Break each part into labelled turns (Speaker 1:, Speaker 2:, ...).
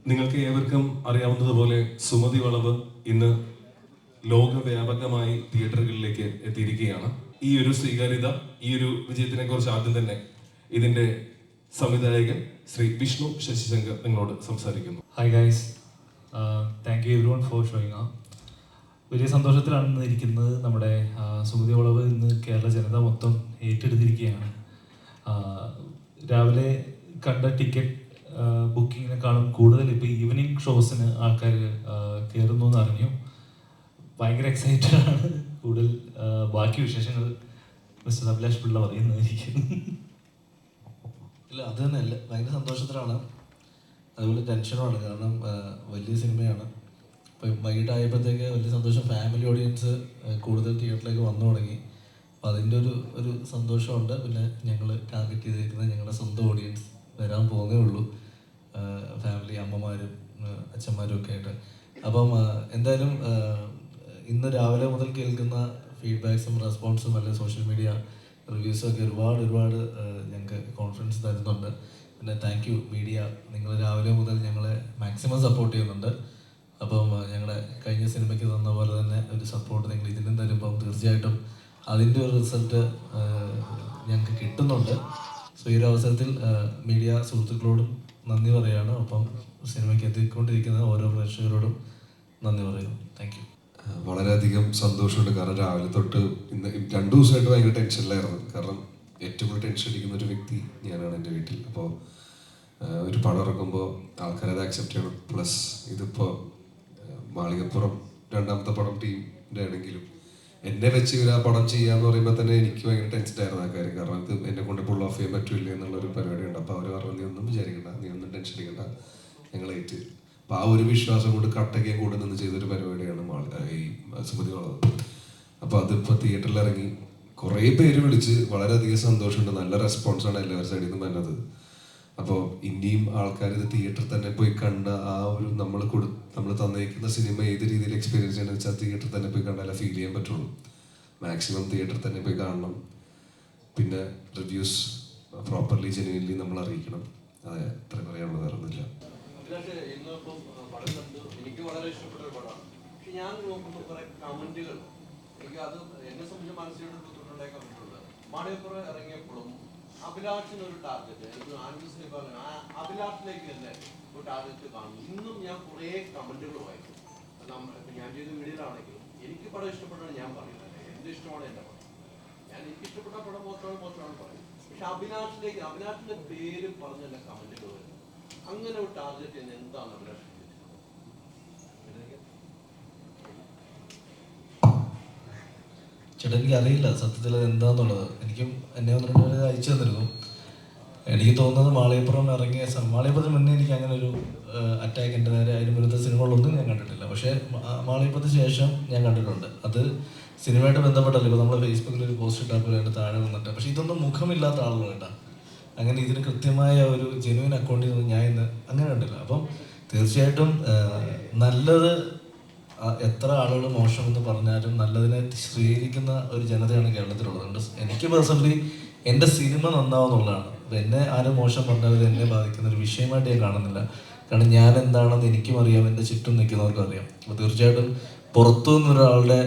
Speaker 1: നിങ്ങൾക്ക് ഏവർക്കും അറിയാവുന്നതുപോലെ സുമതി വളവ് ഇന്ന് ലോകവ്യാപകമായി തിയേറ്ററുകളിലേക്ക് എത്തിയിരിക്കുകയാണ്. ഈ ഒരു സ്വീകാര്യത, ഈ ഒരു വിജയത്തിനെ കുറിച്ച് ആദ്യം തന്നെ ഇതിന്റെ സംവിധായകൻ ശ്രീ വിഷ്ണു ശശിശങ്കർ നിങ്ങളോട് സംസാരിക്കുന്നു.
Speaker 2: Hi guys, thank you every one four showing up. വലിയ സന്തോഷത്തിലാണ് ഇന്ന് ഇരിക്കുന്നത്. നമ്മുടെ സുമതി വളവ് ഇന്ന് കേരള ജനത മൊത്തം ഏറ്റെടുത്തിരിക്കുകയാണ്. രാവിലെ കണ്ട ടിക്കറ്റ് ബുക്കിങ്ങിനെക്കാളും കൂടുതൽ ഇപ്പോൾ ഈവനിങ് ഷോസിന് ആൾക്കാർ കയറുന്നു എന്ന് അറിഞ്ഞു. ഭയങ്കര എക്സൈറ്റഡ് ആണ്. കൂടുതൽ ബാക്കി വിശേഷങ്ങൾ മിസ്റ്റർ അഭിലാഷ് പിള്ള പറയുന്നതായിരിക്കും.
Speaker 3: ഇല്ല, അത് തന്നെ അല്ല, ഭയങ്കര സന്തോഷത്തിലാണ്, അതുപോലെ ടെൻഷനുമാണ്. കാരണം വലിയ സിനിമയാണ്. ഇപ്പം വൈകിട്ടായപ്പോഴത്തേക്ക് വലിയ സന്തോഷം. ഫാമിലി ഓഡിയൻസ് കൂടുതൽ തിയേറ്ററിലേക്ക് വന്നു തുടങ്ങി. അപ്പം അതിൻ്റെ ഒരു സന്തോഷമുണ്ട്. പിന്നെ ഞങ്ങൾ ടാർഗറ്റ് ചെയ്തിരിക്കുന്നത് ഞങ്ങളുടെ സ്വന്തം ഓഡിയൻസ് വരാൻ പോകുന്നേ ഉള്ളൂ. ഫാമിലി, അമ്മമാരും അച്ഛന്മാരും ഒക്കെ ആയിട്ട്. അപ്പം എന്തായാലും ഇന്ന് രാവിലെ മുതൽ കേൾക്കുന്ന ഫീഡ്ബാക്സും റെസ്പോൺസും അല്ലെങ്കിൽ സോഷ്യൽ മീഡിയ റിവ്യൂസും ഒക്കെ ഒരുപാട് ഞങ്ങൾക്ക് കോൺഫിഡൻസ് തരുന്നുണ്ട്. പിന്നെ താങ്ക് യു മീഡിയ, നിങ്ങൾ രാവിലെ മുതൽ ഞങ്ങളെ മാക്സിമം സപ്പോർട്ട് ചെയ്യുന്നുണ്ട്. അപ്പം ഞങ്ങളുടെ കഴിഞ്ഞ സിനിമയ്ക്ക് തന്ന പോലെ തന്നെ ഒരു സപ്പോർട്ട് നിങ്ങൾ ഇതിനും തരുമ്പം തീർച്ചയായിട്ടും അതിൻ്റെ ഒരു റിസൾട്ട് ഞങ്ങൾക്ക് കിട്ടുന്നുണ്ട്. സോ ഈ ഒരു അവസരത്തിൽ മീഡിയ സുഹൃത്തുക്കളോടും നന്ദി പറയുകയാണ്. ഒപ്പം സിനിമയ്ക്ക് എത്തിക്കൊണ്ടിരിക്കുന്ന ഓരോ പ്രേക്ഷകരോടും നന്ദി പറയുന്നു. Thank you.
Speaker 4: വളരെയധികം സന്തോഷമുണ്ട്. കാരണം രാവിലെ തൊട്ട് ഇന്ന് 2 ദിവസമായിട്ട് ഭയങ്കര ടെൻഷനിലായിരുന്നു. കാരണം ഏറ്റവും കൂടുതൽ ടെൻഷൻ അടിക്കുന്ന ഒരു വ്യക്തി ഞാനാണ് എൻ്റെ വീട്ടിൽ. അപ്പോൾ ഒരു പടം ഇറക്കുമ്പോൾ ആൾക്കാരത് ആക്സെപ്റ്റ് ചെയ്യണം. പ്ലസ് ഇതിപ്പോൾ മാളികപ്പുറം 2ാമത്തെ പടം ടീമിൻ്റെ ആണെങ്കിലും എന്നെ വെച്ച് ഇവർ ആ പടം ചെയ്യാന്ന് പറയുമ്പോൾ തന്നെ എനിക്ക് ഭയങ്കര ടെൻഷനായിരുന്നു ആ കാര്യം. കാരണം ഇത് എന്നെ കൊണ്ട് പുൾ ഓഫ് ചെയ്യാൻ പറ്റില്ല എന്നുള്ളൊരു പരിപാടിയുണ്ട്. അപ്പോൾ അവർ പറഞ്ഞു, നീ ഒന്നും വിചാരിക്കണ്ട, നീ ഒന്നും ടെൻഷൻ അടിക്കണ്ട, ഞങ്ങളേറ്റ്. അപ്പോൾ ആ ഒരു വിശ്വാസം കൊണ്ട് കട്ടയ്ക്ക് കൂടെ നിന്ന് ചെയ്തൊരു പരിപാടിയാണ് ഈ സുമതി വളവ്. അപ്പോൾ അതിപ്പോൾ തിയേറ്ററിൽ ഇറങ്ങി കുറേ പേര് വിളിച്ച് വളരെയധികം സന്തോഷമുണ്ട്. നല്ല റെസ്പോൺസാണ് എല്ലാവരുടെ സൈഡിൽ നിന്നും വരുന്നത്. അപ്പോൾ ഇനിയും ആൾക്കാർ ഇത് തിയേറ്ററിൽ തന്നെ പോയി കണ്ട ആ ഒരു നമ്മൾ തന്നേക്കുന്ന സിനിമ ഏത് രീതിയിൽ എക്സ്പീരിയൻസ് ചെയ്യണമെന്ന് വെച്ചാൽ തിയേറ്ററിൽ തന്നെ പോയി കണ്ടാലേ ഫീൽ ചെയ്യാൻ പറ്റുള്ളൂ. മാക്സിമം തിയേറ്ററിൽ തന്നെ പോയി കാണണം. പിന്നെ റിവ്യൂസ് പ്രോപ്പർലി ജെന്യുവൻലി നമ്മൾ അറിയിക്കണം. അതെ, അത്ര പറയാനുള്ളത് വേറെ ഒന്നുമില്ല.
Speaker 5: എനിക്ക് വളരെ ഇഷ്ടപ്പെട്ട ഒരു പടമാണ്. പക്ഷെ ഞാൻ നോക്കുമ്പോൾ കുറെ കമന്റുകൾ എനിക്ക് അത് എന്നെ സംബന്ധിച്ച് മനസ്സിലോട്ട് ബുദ്ധിമുട്ടുണ്ടായി കണ്ടിട്ടുണ്ട്. മാളികപ്പുറം ഇറങ്ങിയപ്പോഴും അഭിലാഷിന് ഒരു ടാർഗറ്റ്, എനിക്ക് ആൻഡ്രൂസ് അഭിലാഷിലേക്ക് തന്നെ ഒരു ടാർഗറ്റ് കാണുന്നു. ഇന്നും ഞാൻ കുറേ കമന്റുകൾ വായിക്കും. ഞാൻ ചെയ്ത വീഡിയോയിലാണെങ്കിലും എനിക്ക് പടം ഇഷ്ടപ്പെട്ടതാണ് ഞാൻ പറയുന്നത്. എൻ്റെ ഇഷ്ടമാണ് എൻ്റെ പടം. എനിക്ക് ഇഷ്ടപ്പെട്ട പടം മോശമാണ് പറയും. പക്ഷെ അഭിലാഷിന്റെ പേര് പറഞ്ഞ എൻ്റെ കമന്റുകൾ വരും. അങ്ങനെ ഒരു ടാർഗറ്റ് ചെയ്യുന്ന എന്താണ് അഭിലാഷ്?
Speaker 3: ചേട്ടാ, എനിക്ക് അറിയില്ല സത്യത്തിൽ അത് എന്താന്നുള്ളത്. എനിക്കും എന്നെ 1-2 പേര് അയച്ചു തന്നിരുന്നു. എനിക്ക് തോന്നുന്നത് മാളികപ്പുറം ഇറങ്ങിയ മാളികപ്പുറത്തിന് മുന്നേ എനിക്ക് അങ്ങനെ ഒരു അറ്റാക്ക് എൻ്റെ നേരെ അതിന് വിരുദ്ധ സിനിമകളൊന്നും ഞാൻ കണ്ടിട്ടില്ല. പക്ഷേ മാളികപ്പുറത്തിന് ശേഷം ഞാൻ കണ്ടിട്ടുണ്ട്. അത് സിനിമയായിട്ട് ബന്ധപ്പെട്ടല്ല. ഇപ്പോൾ നമ്മൾ ഫേസ്ബുക്കിൽ ഒരു പോസ്റ്റ് ഇട്ടാൽ പോലെ അതിൻ്റെ താഴെ വന്നിട്ട്. പക്ഷേ ഇതൊന്നും മുഖമില്ലാത്ത ആളുകൾ കേട്ടാ. അങ്ങനെ ഇതിന് കൃത്യമായ ഒരു ജെന്യുവൻ അക്കൗണ്ടിൽ നിന്ന് ഞാൻ ഇന്ന് അങ്ങനെ കണ്ടില്ല. അപ്പം തീർച്ചയായിട്ടും നല്ലത് എത്ര ആളുകൾ മോശമെന്ന് പറഞ്ഞാലും നല്ലതിനെ സ്വീകരിക്കുന്ന ഒരു ജനതയാണ് കേരളത്തിലുള്ളത്. അതുകൊണ്ട് എനിക്ക് പേഴ്സണലി എൻ്റെ സിനിമ നന്നാവുന്നുള്ളതാണ്. അപ്പം എന്നെ ആരും മോശം പറഞ്ഞാൽ എന്നെ ബാധിക്കുന്ന ഒരു വിഷയമായിട്ട് ഞാൻ കാണുന്നില്ല. കാരണം ഞാൻ എന്താണെന്ന് എനിക്കും അറിയാം, എൻ്റെ ചുറ്റും നിൽക്കുന്നവർക്കും അറിയാം. അപ്പോൾ തീർച്ചയായിട്ടും പുറത്തു നിന്നൊരാളുടെ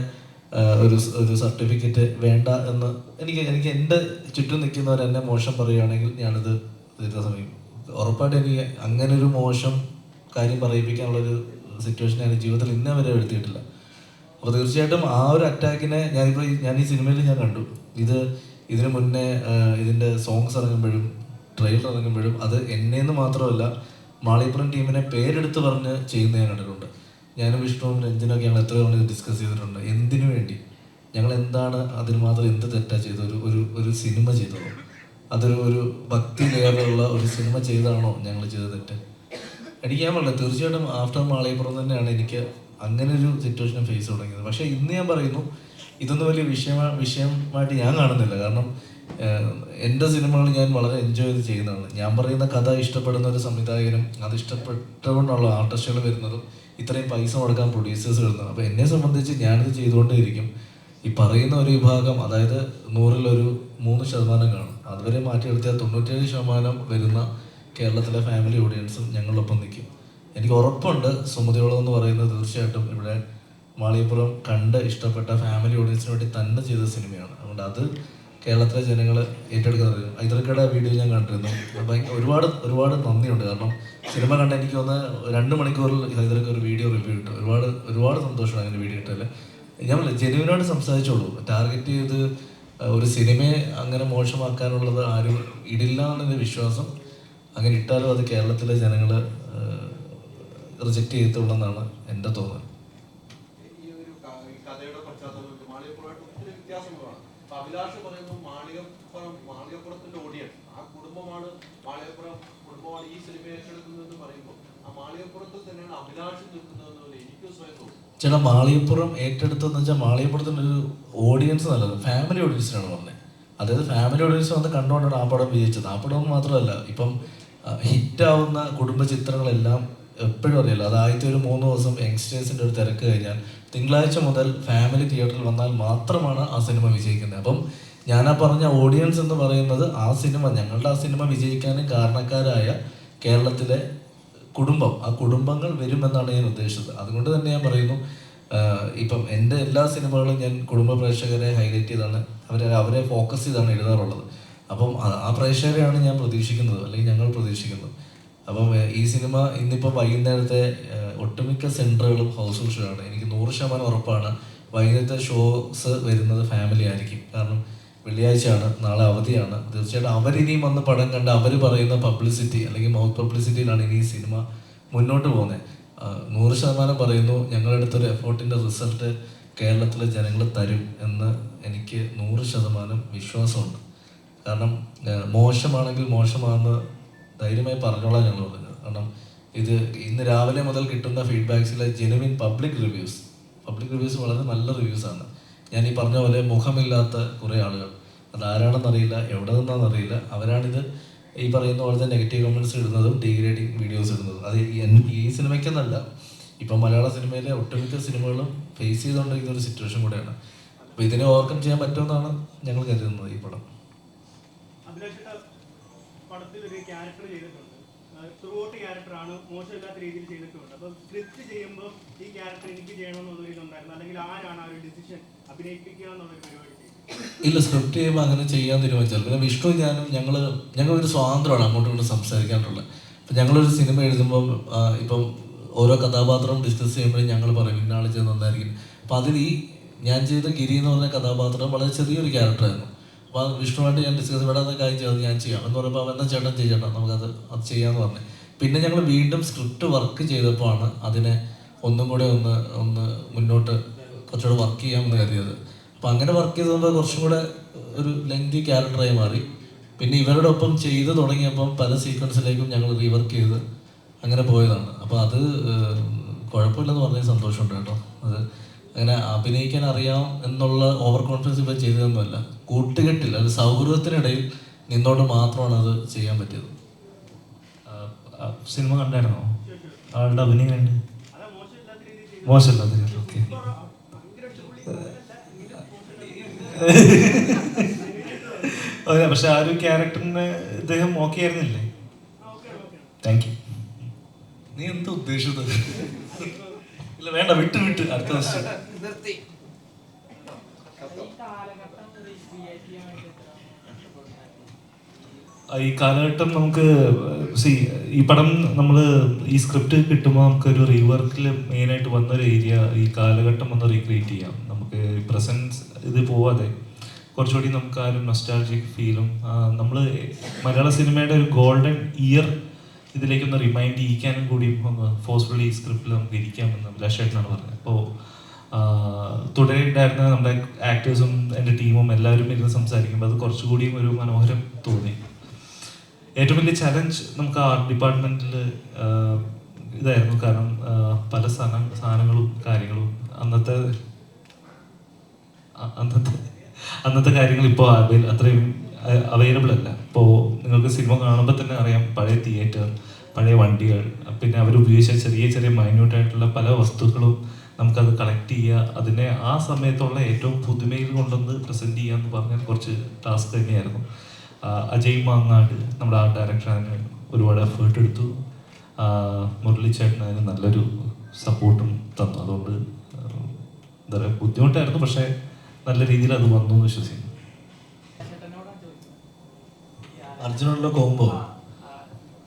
Speaker 3: ഒരു സർട്ടിഫിക്കറ്റ് വേണ്ട എന്ന് എനിക്ക് എൻ്റെ ചുറ്റും നിൽക്കുന്നവർ എന്നെ മോശം പറയുകയാണെങ്കിൽ ഞാനത് സമയം ഉറപ്പായിട്ട് എനിക്ക് അങ്ങനെ ഒരു മോശം കാര്യം പറയിപ്പിക്കാനുള്ളൊരു സിറ്റുവേഷൻ ഞാൻ ജീവിതത്തിൽ ഇന്നേ വരെ എടുത്തിട്ടില്ല. അപ്പോൾ തീർച്ചയായിട്ടും ആ ഒരു അറ്റാക്കിനെ ഞാൻ ഈ സിനിമയിൽ ഞാൻ കണ്ടു. ഇതിനു മുന്നേ ഇതിൻ്റെ സോങ്സ് ഇറങ്ങുമ്പോഴും ട്രെയിലർ ഇറങ്ങുമ്പോഴും അത് എന്നേന്ന് മാത്രമല്ല മാളികപ്പുറം ടീമിനെ പേരെടുത്ത് പറഞ്ഞ് ചെയ്യുന്ന ഞാൻ കണ്ടിട്ടുണ്ട്. ഞാനും വിഷ്ണുവും രഞ്ജനൊക്കെ ഞങ്ങൾ എത്ര തവണ ഡിസ്കസ് ചെയ്തിട്ടുണ്ട്. എന്തിനു വേണ്ടി ഞങ്ങൾ എന്താണ് അതിന് മാത്രം എന്ത് തെറ്റാ ചെയ്തത്? ഒരു സിനിമ ചെയ്തതോ? ഒരു ഭക്തി ലെയറിലുള്ള ഒരു സിനിമ ചെയ്താണോ ഞങ്ങൾ ചെയ്ത തെറ്റ്? എനിക്ക് ഞാൻ പറഞ്ഞില്ല, തീർച്ചയായിട്ടും ആഫ്റ്റർ മാളികപ്പുറം തന്നെയാണ് എനിക്ക് അങ്ങനെ ഒരു സിറ്റുവേഷൻ ഫേസ് തുടങ്ങിയത്. പക്ഷേ ഇന്ന് ഞാൻ പറയുന്നു, ഇതൊന്നും വലിയ വിഷയമായിട്ട് ഞാൻ കാണുന്നില്ല. കാരണം എൻ്റെ സിനിമകൾ ഞാൻ വളരെ എൻജോയ് ചെയ്ത് ചെയ്യുന്നതാണ്. ഞാൻ പറയുന്ന കഥ ഇഷ്ടപ്പെടുന്ന ഒരു സംവിധായകനും അത് ഇഷ്ടപ്പെട്ടുകൊണ്ടുള്ള ആർട്ടിസ്റ്റുകൾ വരുന്നതും ഇത്രയും പൈസ മുടക്കാൻ പ്രൊഡ്യൂസേഴ്സ് വരുന്നത്. അപ്പോൾ എന്നെ സംബന്ധിച്ച് ഞാനിത് ചെയ്തുകൊണ്ടേയിരിക്കും. ഈ പറയുന്ന ഒരു വിഭാഗം, അതായത് 100-ൽ ഒരു 3% കാണും. അതുവരെ മാറ്റിയെടുത്തിയാൽ 97% വരുന്ന കേരളത്തിലെ ഫാമിലി ഓഡിയൻസും ഞങ്ങളൊപ്പം നിൽക്കും. എനിക്ക് ഉറപ്പുണ്ട് സുമതിയോളം എന്ന് പറയുന്നത് തീർച്ചയായിട്ടും ഇവിടെ മാളികപ്പുറം കണ്ട് ഇഷ്ടപ്പെട്ട ഫാമിലി ഓഡിയൻസിന് വേണ്ടി തന്നെ ചെയ്ത സിനിമയാണ്. അതുകൊണ്ട് അത് കേരളത്തിലെ ജനങ്ങൾ ഏറ്റെടുക്കുന്നത്. ഹൈദർക്കയുടെ വീഡിയോ ഞാൻ കണ്ടിരുന്നു. ഒരുപാട് ഒരുപാട് നന്ദിയുണ്ട്. കാരണം സിനിമ കണ്ട് എനിക്ക് ഒന്ന് 2 മണിക്കൂറിൽ ഹൈദർക്ക് ഒരു വീഡിയോ റിവ്യൂ കിട്ടും. ഒരുപാട് സന്തോഷമാണ് അങ്ങനെ വീഡിയോ കിട്ടില്ല. ഞാൻ ജെന്യുവിനായിട്ട് സംസാരിച്ചോളൂ. ടാർഗറ്റ് ചെയ്ത് ഒരു സിനിമയെ അങ്ങനെ മോശമാക്കാനുള്ളത് ആരും ഇടില്ല എന്നൊരു വിശ്വാസം. അങ്ങനെ ഇട്ടാലും അത് കേരളത്തിലെ ജനങ്ങൾ റിജക്റ്റ് ചെയ്യത്തുള്ളെന്നാണ് എൻ്റെ തോന്നൽ.
Speaker 5: ഈ ഒരു കഥയുടെ പശ്ചാത്തലത്തിൽ മാളികപ്പുറമായിട്ട് ഒത്തിരി വ്യത്യാസങ്ങളാണ്. അപ്പൊ അഭിലാഷ് പറയുന്നു മാളികപ്പുറത്തിന്റെ ഓഡിയൻസ് ആ കുടുംബമാണ്, മാളികപ്പുറം കുടുംബമാണ് ഈ സിനിമ ഏറ്റെടുക്കുന്നതെന്ന് പറയുമ്പോൾ ആ മാളികപ്പുറത്തിൽ തന്നെയാണ് അഭിലാഷ് നിൽക്കുന്നതെന്ന് എനിക്ക് സ്വയം തോന്നുന്നു.
Speaker 3: ചേട്ടാ, മാളികപ്പുറം ഏറ്റെടുത്തെന്ന് വെച്ചാൽ മാളികപ്പുറത്തിൻ്റെ ഒരു ഓഡിയൻസ് നല്ലത് ഫാമിലി ഓഡിയൻസിനാണ് പറഞ്ഞത്. അതായത് ഫാമിലി ഓഡിയൻസ് വന്ന് കണ്ടുകൊണ്ടാണ് ആ പടം വിജയിച്ചത്. ആ പടം മാത്രമല്ല, ഇപ്പം ഹിറ്റാവുന്ന കുടുംബ ചിത്രങ്ങളെല്ലാം എപ്പോഴും അറിയില്ല. അത് ആദ്യത്തെ ഒരു 3 ദിവസം യങ്സ്റ്റേഴ്സിൻ്റെ ഒരു തിരക്ക് കഴിഞ്ഞാൽ തിങ്കളാഴ്ച മുതൽ ഫാമിലി തിയേറ്ററിൽ വന്നാൽ മാത്രമാണ് ആ സിനിമ വിജയിക്കുന്നത്. അപ്പം ഞാനാ പറഞ്ഞ ഓഡിയൻസ് എന്ന് പറയുന്നത് ആ സിനിമ വിജയിക്കാനും കാരണക്കാരായ കേരളത്തിലെ കുടുംബം, ആ കുടുംബങ്ങൾ വരുമെന്നാണ് ഞാൻ ഉദ്ദേശിച്ചത്. അതുകൊണ്ട് തന്നെ ഞാൻ പറയുന്നു, ഇപ്പം എൻ്റെ എല്ലാ സിനിമകളും ഞാൻ കുടുംബ പ്രേക്ഷകരെ ഹൈലൈറ്റ് ചെയ്താണ്, അവരെ ഫോക്കസ് ചെയ്താണ് എഴുതാറുള്ളത്. അപ്പം ആ പ്രേക്ഷകരെയാണ് ഞാൻ പ്രതീക്ഷിക്കുന്നത്, അല്ലെങ്കിൽ ഞങ്ങൾ പ്രതീക്ഷിക്കുന്നത്. അപ്പം ഈ സിനിമ ഇന്നിപ്പോൾ വൈകുന്നേരത്തെ ഒട്ടുമിക്ക സെൻറ്ററുകളും ഹൗസ്ഫുൾ ഷോ ആണ്. എനിക്ക് 100% ഉറപ്പാണ് വൈകുന്നേരത്തെ ഷോസ് വരുന്നത് ഫാമിലി ആയിരിക്കും. കാരണം വെള്ളിയാഴ്ചയാണ്, നാളെ അവധിയാണ്. തീർച്ചയായിട്ടും അവരിനിയും വന്ന് പടം കണ്ട് അവർ പറയുന്ന പബ്ലിസിറ്റി അല്ലെങ്കിൽ മൗത്ത് പബ്ലിസിറ്റിയിലാണ് ഇനി ഈ സിനിമ മുന്നോട്ട് പോകുന്നത്. 100% പറയുന്നു, ഞങ്ങളെടുത്തൊരു എഫേർട്ടിൻ്റെ റിസൾട്ട് കേരളത്തിലെ ജനങ്ങൾ തരും എന്ന് എനിക്ക് 100% വിശ്വാസമുണ്ട്. കാരണം മോശമാണെങ്കിൽ മോശമാണെന്ന് ധൈര്യമായി പറഞ്ഞോളാം ഞങ്ങൾ പറഞ്ഞത്. കാരണം ഇത് ഇന്ന് രാവിലെ മുതൽ കിട്ടുന്ന ഫീഡ്ബാക്സിലെ ജെനുവിൻ പബ്ലിക് റിവ്യൂസ് വളരെ നല്ല റിവ്യൂസാണ്. ഞാൻ ഈ പറഞ്ഞ പോലെ മുഖമില്ലാത്ത കുറേ ആളുകൾ, അതാരാണെന്നറിയില്ല, എവിടെ നിന്നാണെന്നറിയില്ല, അവരാണിത് ഈ പറയുന്ന പോലത്തെ നെഗറ്റീവ് കമൻറ്റ്സ് ഇടുന്നതും ഡീഗ്രേഡിങ് വീഡിയോസ് ഇടുന്നതും. അത് ഈ സിനിമയ്ക്കെന്നല്ല, ഇപ്പം മലയാള സിനിമയിലെ ഒട്ടുമിക്ക സിനിമകളും ഫേസ് ചെയ്തുകൊണ്ടിരിക്കുന്ന ഒരു സിറ്റുവേഷൻ കൂടെയാണ്. അപ്പോൾ ഇതിനെ ഓവർകം ചെയ്യാൻ പറ്റുമെന്നാണ് ഞങ്ങൾ കരുതുന്നത്. ഈ പടം
Speaker 6: പടത്തിൽ ഒരു ക്യാരക്ടർ ചെയ്തിട്ടുണ്ട്, ത്രൂ ഔട്ട് ക്യാരക്ടറാണ്, മോശമില്ലാത്ത രീതിയിൽ ചെയ്തിട്ടുണ്ട്. അപ്പം സ്ക്രിപ്റ്റ് ചെയ്യുമ്പോൾ ഈ ക്യാരക്ടർ എനിക്ക് ചെയ്യണമെന്നുള്ളൊരു ഇതുണ്ടായിരുന്നു, അല്ലെങ്കിൽ ആരാണ് ആ ഒരു ഡിസിഷൻ അഭിനയിപ്പിക്കുക എന്നുള്ളൊരു പരിപാടി?
Speaker 3: ഇല്ല, സ്ക്രിപ്റ്റ് ചെയ്യുമ്പോൾ അങ്ങനെ ചെയ്യാൻ തീരുമാനിച്ചാൽ പിന്നെ വിഷ്ണു ഞാനും ഞങ്ങളൊരു സ്വാതന്ത്ര്യമാണ് അങ്ങോട്ടും ഇങ്ങോട്ടും സംസാരിക്കാനുള്ളത്. ഇപ്പം ഞങ്ങളൊരു സിനിമ എഴുതുമ്പോൾ ഇപ്പം ഓരോ കഥാപാത്രം ഡിസ്കസ് ചെയ്യുമ്പോഴും ഞങ്ങൾ പറയും ഇന്നാൾ ചെയ്ത് നന്നായിരിക്കും. അപ്പം അതിൽ ഞാൻ ചെയ്ത ഗിരി എന്ന് പറഞ്ഞ കഥാപാത്രം വളരെ ചെറിയൊരു ക്യാരക്ടറായിരുന്നു. അപ്പോൾ വിഷ്ണുവായിട്ട് ഞാൻ ഡിസ്കസ് വിടാതെ കാര്യം ചെയ്തത് ഞാൻ ചെയ്യാം എന്ന് പറയുമ്പോൾ അവൻ ചേട്ടൻ ചെയ്യണം, നമുക്കത് ചെയ്യാമെന്ന് പറഞ്ഞു. പിന്നെ ഞങ്ങൾ വീണ്ടും സ്ക്രിപ്റ്റ് വർക്ക് ചെയ്തപ്പോൾ ആണ് അതിനെ ഒന്നും കൂടെ ഒന്ന് മുന്നോട്ട് കുറച്ചുകൂടെ വർക്ക് ചെയ്യാമെന്ന് കരുതിയത്. അപ്പം അങ്ങനെ വർക്ക് ചെയ്തപ്പോൾ കുറച്ചും കൂടെ ഒരു ലെങ്തി ക്യാരക്ടറായി മാറി. പിന്നെ ഇവരുടെ ഒപ്പം ചെയ്ത് തുടങ്ങിയപ്പം പല സീക്വൻസിലേക്കും ഞങ്ങൾ റീവർക്ക് ചെയ്ത് അങ്ങനെ പോയതാണ്. അപ്പോൾ അത് കുഴപ്പമില്ലെന്ന് പറഞ്ഞാൽ സന്തോഷമുണ്ട് കേട്ടോ. അത് അങ്ങനെ അഭിനയിക്കാൻ അറിയാം എന്നുള്ള ഓവർ കോൺഫിഡൻസ് ഇപ്പം ചെയ്തതൊന്നുമല്ല, കൂട്ടുകെട്ടിൽ അത് സൗഹൃദത്തിനിടയിൽ നിന്നോട് മാത്രമാണ് അത് ചെയ്യാൻ പറ്റിയത്.
Speaker 2: സിനിമ കണ്ടായിരുന്നോ? ആളുടെ അഭിനയം കണ്ട് മോശമില്ലാത്ത രീതി. ഓക്കെ, അതെ. പക്ഷെ ആ ഒരു ക്യാരക്ടറിന് ഇദ്ദേഹം ഓക്കെ ആയിരുന്നില്ലേ? Thank you.
Speaker 3: നീ എന്താ ഉദ്ദേശിച്ചത്? ഇല്ല, വേണ്ട, വിട്ട് അടുത്ത ക്വസ്റ്റ്യൻ.
Speaker 2: ഈ കാലഘട്ടം നമുക്ക് ഈ പടം നമ്മൾ ഈ സ്ക്രിപ്റ്റ് കിട്ടുമ്പോൾ നമുക്കൊരു റീവർക്കിൽ മെയിനായിട്ട് വന്നൊരു ഏരിയ ഈ കാലഘട്ടം ഒന്ന് റീക്രിയേറ്റ് ചെയ്യാം. നമുക്ക് പ്രസൻസ് ഇത് പോവാതെ കുറച്ചുകൂടി നമുക്ക് ആ ഒരു നൊസ്റ്റാൾജിക് ഫീലും നമ്മൾ മലയാള സിനിമയുടെ ഒരു ഗോൾഡൻ ഇയർ ഇതിലേക്കൊന്ന് റിമൈൻഡ് ചെയ്യിക്കാനും കൂടി ഒന്ന് ഫോഴ്സ്ഫുള്ളി ഈ സ്ക്രിപ്റ്റിൽ നമുക്ക് ഇരിക്കാമെന്ന് അഭിലാഷേട്ടനാണ് പറഞ്ഞത്. അപ്പോൾ തുടരെയുണ്ടായിരുന്ന നമ്മുടെ ആക്ടേഴ്സും എൻ്റെ ടീമും എല്ലാവരും ഇരുന്ന് സംസാരിക്കുമ്പോൾ അത് കുറച്ചുകൂടിയും ഒരു മനോഹരം തോന്നി. ഏറ്റവും വലിയ ചലഞ്ച് നമുക്ക് ആർട്ട് ഡിപ്പാർട്ട്മെൻറ്റിൽ ഇതായിരുന്നു. കാരണം പല സാധനങ്ങളും കാര്യങ്ങളും അന്നത്തെ കാര്യങ്ങൾ ഇപ്പോൾ അത്രയും അവൈലബിൾ അല്ല. ഇപ്പോൾ നിങ്ങൾക്ക് സിനിമ കാണുമ്പോൾ തന്നെ അറിയാം, പഴയ തിയേറ്റർ, പഴയ വണ്ടികൾ, പിന്നെ അവർ ഉപയോഗിച്ച ചെറിയ ചെറിയ മൈന്യൂട്ടായിട്ടുള്ള പല വസ്തുക്കളും നമുക്കത് കളക്ട് ചെയ്യുക, അതിനെ ആ സമയത്തുള്ള ഏറ്റവും പുതുമയിൽ കൊണ്ടുവന്ന് പ്രസൻറ്റ് ചെയ്യുക എന്ന് പറഞ്ഞാൽ കുറച്ച് ടാസ്ക് തന്നെയായിരുന്നു. അജയ് മാങ്ങാട് നമ്മുടെ ആർട്ട് ഡയറക്ടർ അതിന് ഒരുപാട് എഫേർട്ട് എടുത്തു. മുരളി ചേട്ടൻ അതിന് നല്ലൊരു സപ്പോർട്ടും തന്നു. അതുകൊണ്ട് എന്താ പറയുക, ബുദ്ധിമുട്ടായിരുന്നു, പക്ഷേ നല്ല രീതിയിൽ അത് വന്നു എന്ന് വിശ്വസിക്കുന്നു.
Speaker 3: അർജുനുള്ള കോംബോ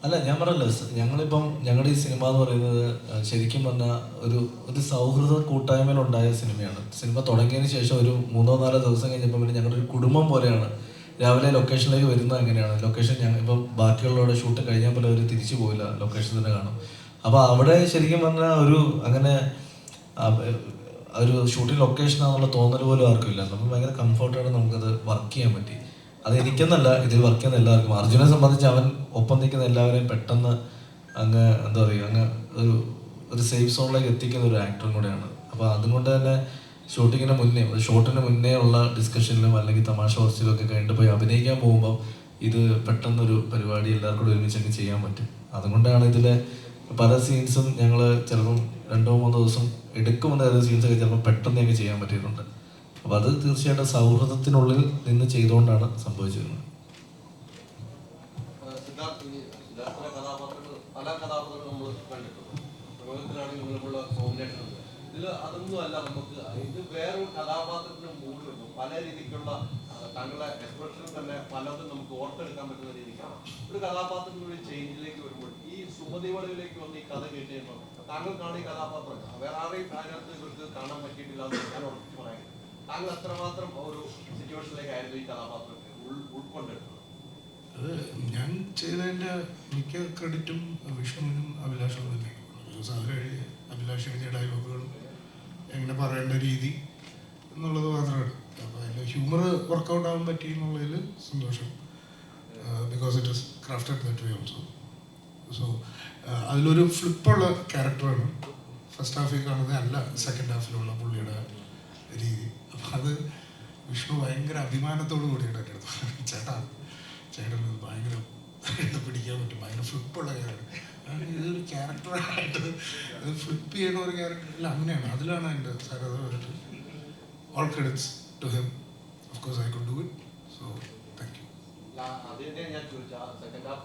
Speaker 3: അല്ല, ഞാൻ പറയല്ലോ, ഞങ്ങളിപ്പം ഞങ്ങളുടെ ഈ സിനിമ എന്ന് പറയുന്നത് ശരിക്കും പറഞ്ഞാൽ ഒരു സൗഹൃദ കൂട്ടായ്മയിലുണ്ടായ സിനിമയാണ്. സിനിമ തുടങ്ങിയതിന് ശേഷം ഒരു 3-4 ദിവസം കഴിഞ്ഞപ്പോൾ പിന്നെ ഞങ്ങളുടെ ഒരു കുടുംബം പോലെയാണ്. രാവിലെ ലൊക്കേഷനിലേക്ക് വരുന്നത് എങ്ങനെയാണ്, ലൊക്കേഷൻ ഞങ്ങൾ ഇപ്പം ബാക്കിയുള്ളവരുടെ ഷൂട്ട് കഴിഞ്ഞാൽ പോലെ അവർ തിരിച്ചു പോയില്ല, ലൊക്കേഷൻ തന്നെ കാണും. അപ്പോൾ അവിടെ ശരിക്കും പറഞ്ഞാൽ അങ്ങനെ ഒരു ഷൂട്ടിംഗ് ലൊക്കേഷനാണെന്നുള്ള തോന്നൽ പോലും ആർക്കും ഇല്ല. നമ്മൾ ഭയങ്കര കംഫർട്ടായിട്ട് നമുക്കത് വർക്ക് ചെയ്യാൻ പറ്റി. അത് എനിക്കെന്നല്ല, ഇതിൽ വർക്ക് ചെയ്യുന്ന എല്ലാവർക്കും. അർജുനെ സംബന്ധിച്ച് അവൻ ഒപ്പം നിൽക്കുന്ന എല്ലാവരെയും പെട്ടെന്ന് അങ്ങ് എന്താ പറയുക, അങ്ങ് ഒരു സേഫ് സോണിലേക്ക് എത്തിക്കുന്ന ഒരു ആക്ടറും കൂടെയാണ്. അപ്പോൾ അതുകൊണ്ട് തന്നെ ഷൂട്ടിങ്ങിന് മുന്നേ, ഷൂട്ടിന് മുന്നേ ഉള്ള ഡിസ്കഷനിലും അല്ലെങ്കിൽ തമാശ കുറച്ചിലും ഒക്കെ കഴിഞ്ഞിട്ട് പോയി അഭിനയിക്കാൻ പോകുമ്പോൾ ഇത് പെട്ടെന്നൊരു പരിപാടി എല്ലാവർക്കും കൂടെ ഒരുമിച്ചൊക്കെ ചെയ്യാൻ പറ്റും. അതുകൊണ്ടാണ് ഇതിലെ പല സീൻസും ഞങ്ങൾ ചിലപ്പം 2-3 ദിവസം എടുക്കുമെന്ന് കരുതുന്ന സീൻസൊക്കെ ചിലപ്പോൾ പെട്ടെന്ന് ഞങ്ങൾക്ക് ചെയ്യാൻ പറ്റിയിട്ടുണ്ട്. അപ്പോൾ അത് തീർച്ചയായിട്ടും സൗഹൃദത്തിനുള്ളിൽ നിന്ന് ചെയ്തുകൊണ്ടാണ് സംഭവിച്ചിരുന്നത്.
Speaker 5: പല കഥാപാത്രങ്ങൾ നമ്മൾ കണ്ടിട്ടുണ്ട്. പ്രയോഗത്തിലാണെങ്കിൽ നമ്മളുള്ള കോമ്പിനേഷൻ ഉണ്ട്. ഇതിൽ അതൊന്നും അല്ല, നമുക്ക് ഇത് വേറൊരു കഥാപാത്രത്തിന് മൂഡ് വരുന്നു. പല രീതിക്കുള്ള താങ്കളുടെ എക്സ്പ്രഷൻ തന്നെ പലതും നമുക്ക് ഓർത്തെടുക്കാൻ പറ്റുന്ന രീതിക്കാണ്. ഒരു കഥാപാത്രത്തിനുള്ള ചേഞ്ചിലേക്ക് വരുമ്പോൾ ഈ സുമതി വളവിലേക്ക് വന്ന് ഈ കഥ കേട്ട് കഴിയുമ്പോൾ താങ്കൾക്കാണ് ഈ കഥാപാത്രം വേറെ ആരെയും അതിനകത്ത് ഇവർക്ക് കാണാൻ പറ്റിയിട്ടില്ല എന്ന് ഞാൻ ഉറപ്പിച്ച് പറയുന്നത്. താങ്കൾ എത്രമാത്രം ഒരു സിറ്റുവേഷനിലേക്കായിരുന്നു ഈ കഥാപാത്രത്തെ ഉൾക്കൊണ്ടെടുത്തത്?
Speaker 7: അത് ഞാൻ ചെയ്തതിൻ്റെ മിക്ക ക്രെഡിറ്റും വിഷ്ണുവിനും അഭിലാഷും തന്നെ. അഭിലാഷ് എഴുതിയ ഡയലോഗുകളും എങ്ങനെ പറയേണ്ട രീതി എന്നുള്ളത് മാത്രമാണ്. അപ്പോൾ അതിൽ ഹ്യൂമർ വർക്കൗട്ട് ആവാൻ പറ്റി എന്നുള്ളതിൽ സന്തോഷം. Because it is crafted that way also. So അതിലൊരു ഫ്ലിപ്പുള്ള ക്യാരക്ടറാണ് ഫസ്റ്റ് ഹാഫിൽ കാണുന്നത്, അല്ല സെക്കൻഡ് ഹാഫിലുള്ള പുള്ളിയുടെ രീതി. അപ്പം അത് വിഷ്ണു ഭയങ്കര അഭിമാനത്തോടു കൂടിയാണ് എൻ്റെ അടുത്ത്, ചേട്ടൻ ഭയങ്കര പിടിക്കാൻ പറ്റും, ഭയങ്കര ഫ്ലിപ്പുള്ള ക്യാരക്ടർ, ഇതൊരു ക്യാരക്ടറായിട്ട് അത് ഫ്ലിപ്പ് ചെയ്യുന്ന ഒരു ക്യാരക്ടർ ഇല്ല, അങ്ങനെയാണ്. അതിലാണ് എൻ്റെ സാരത വന്നിട്ട് all credits to him. Of course I could do it. So thank you.
Speaker 5: അത് തന്നെ ഞാൻ ചോദിച്ചാൽ സെക്കൻഡ് ഹാഫ്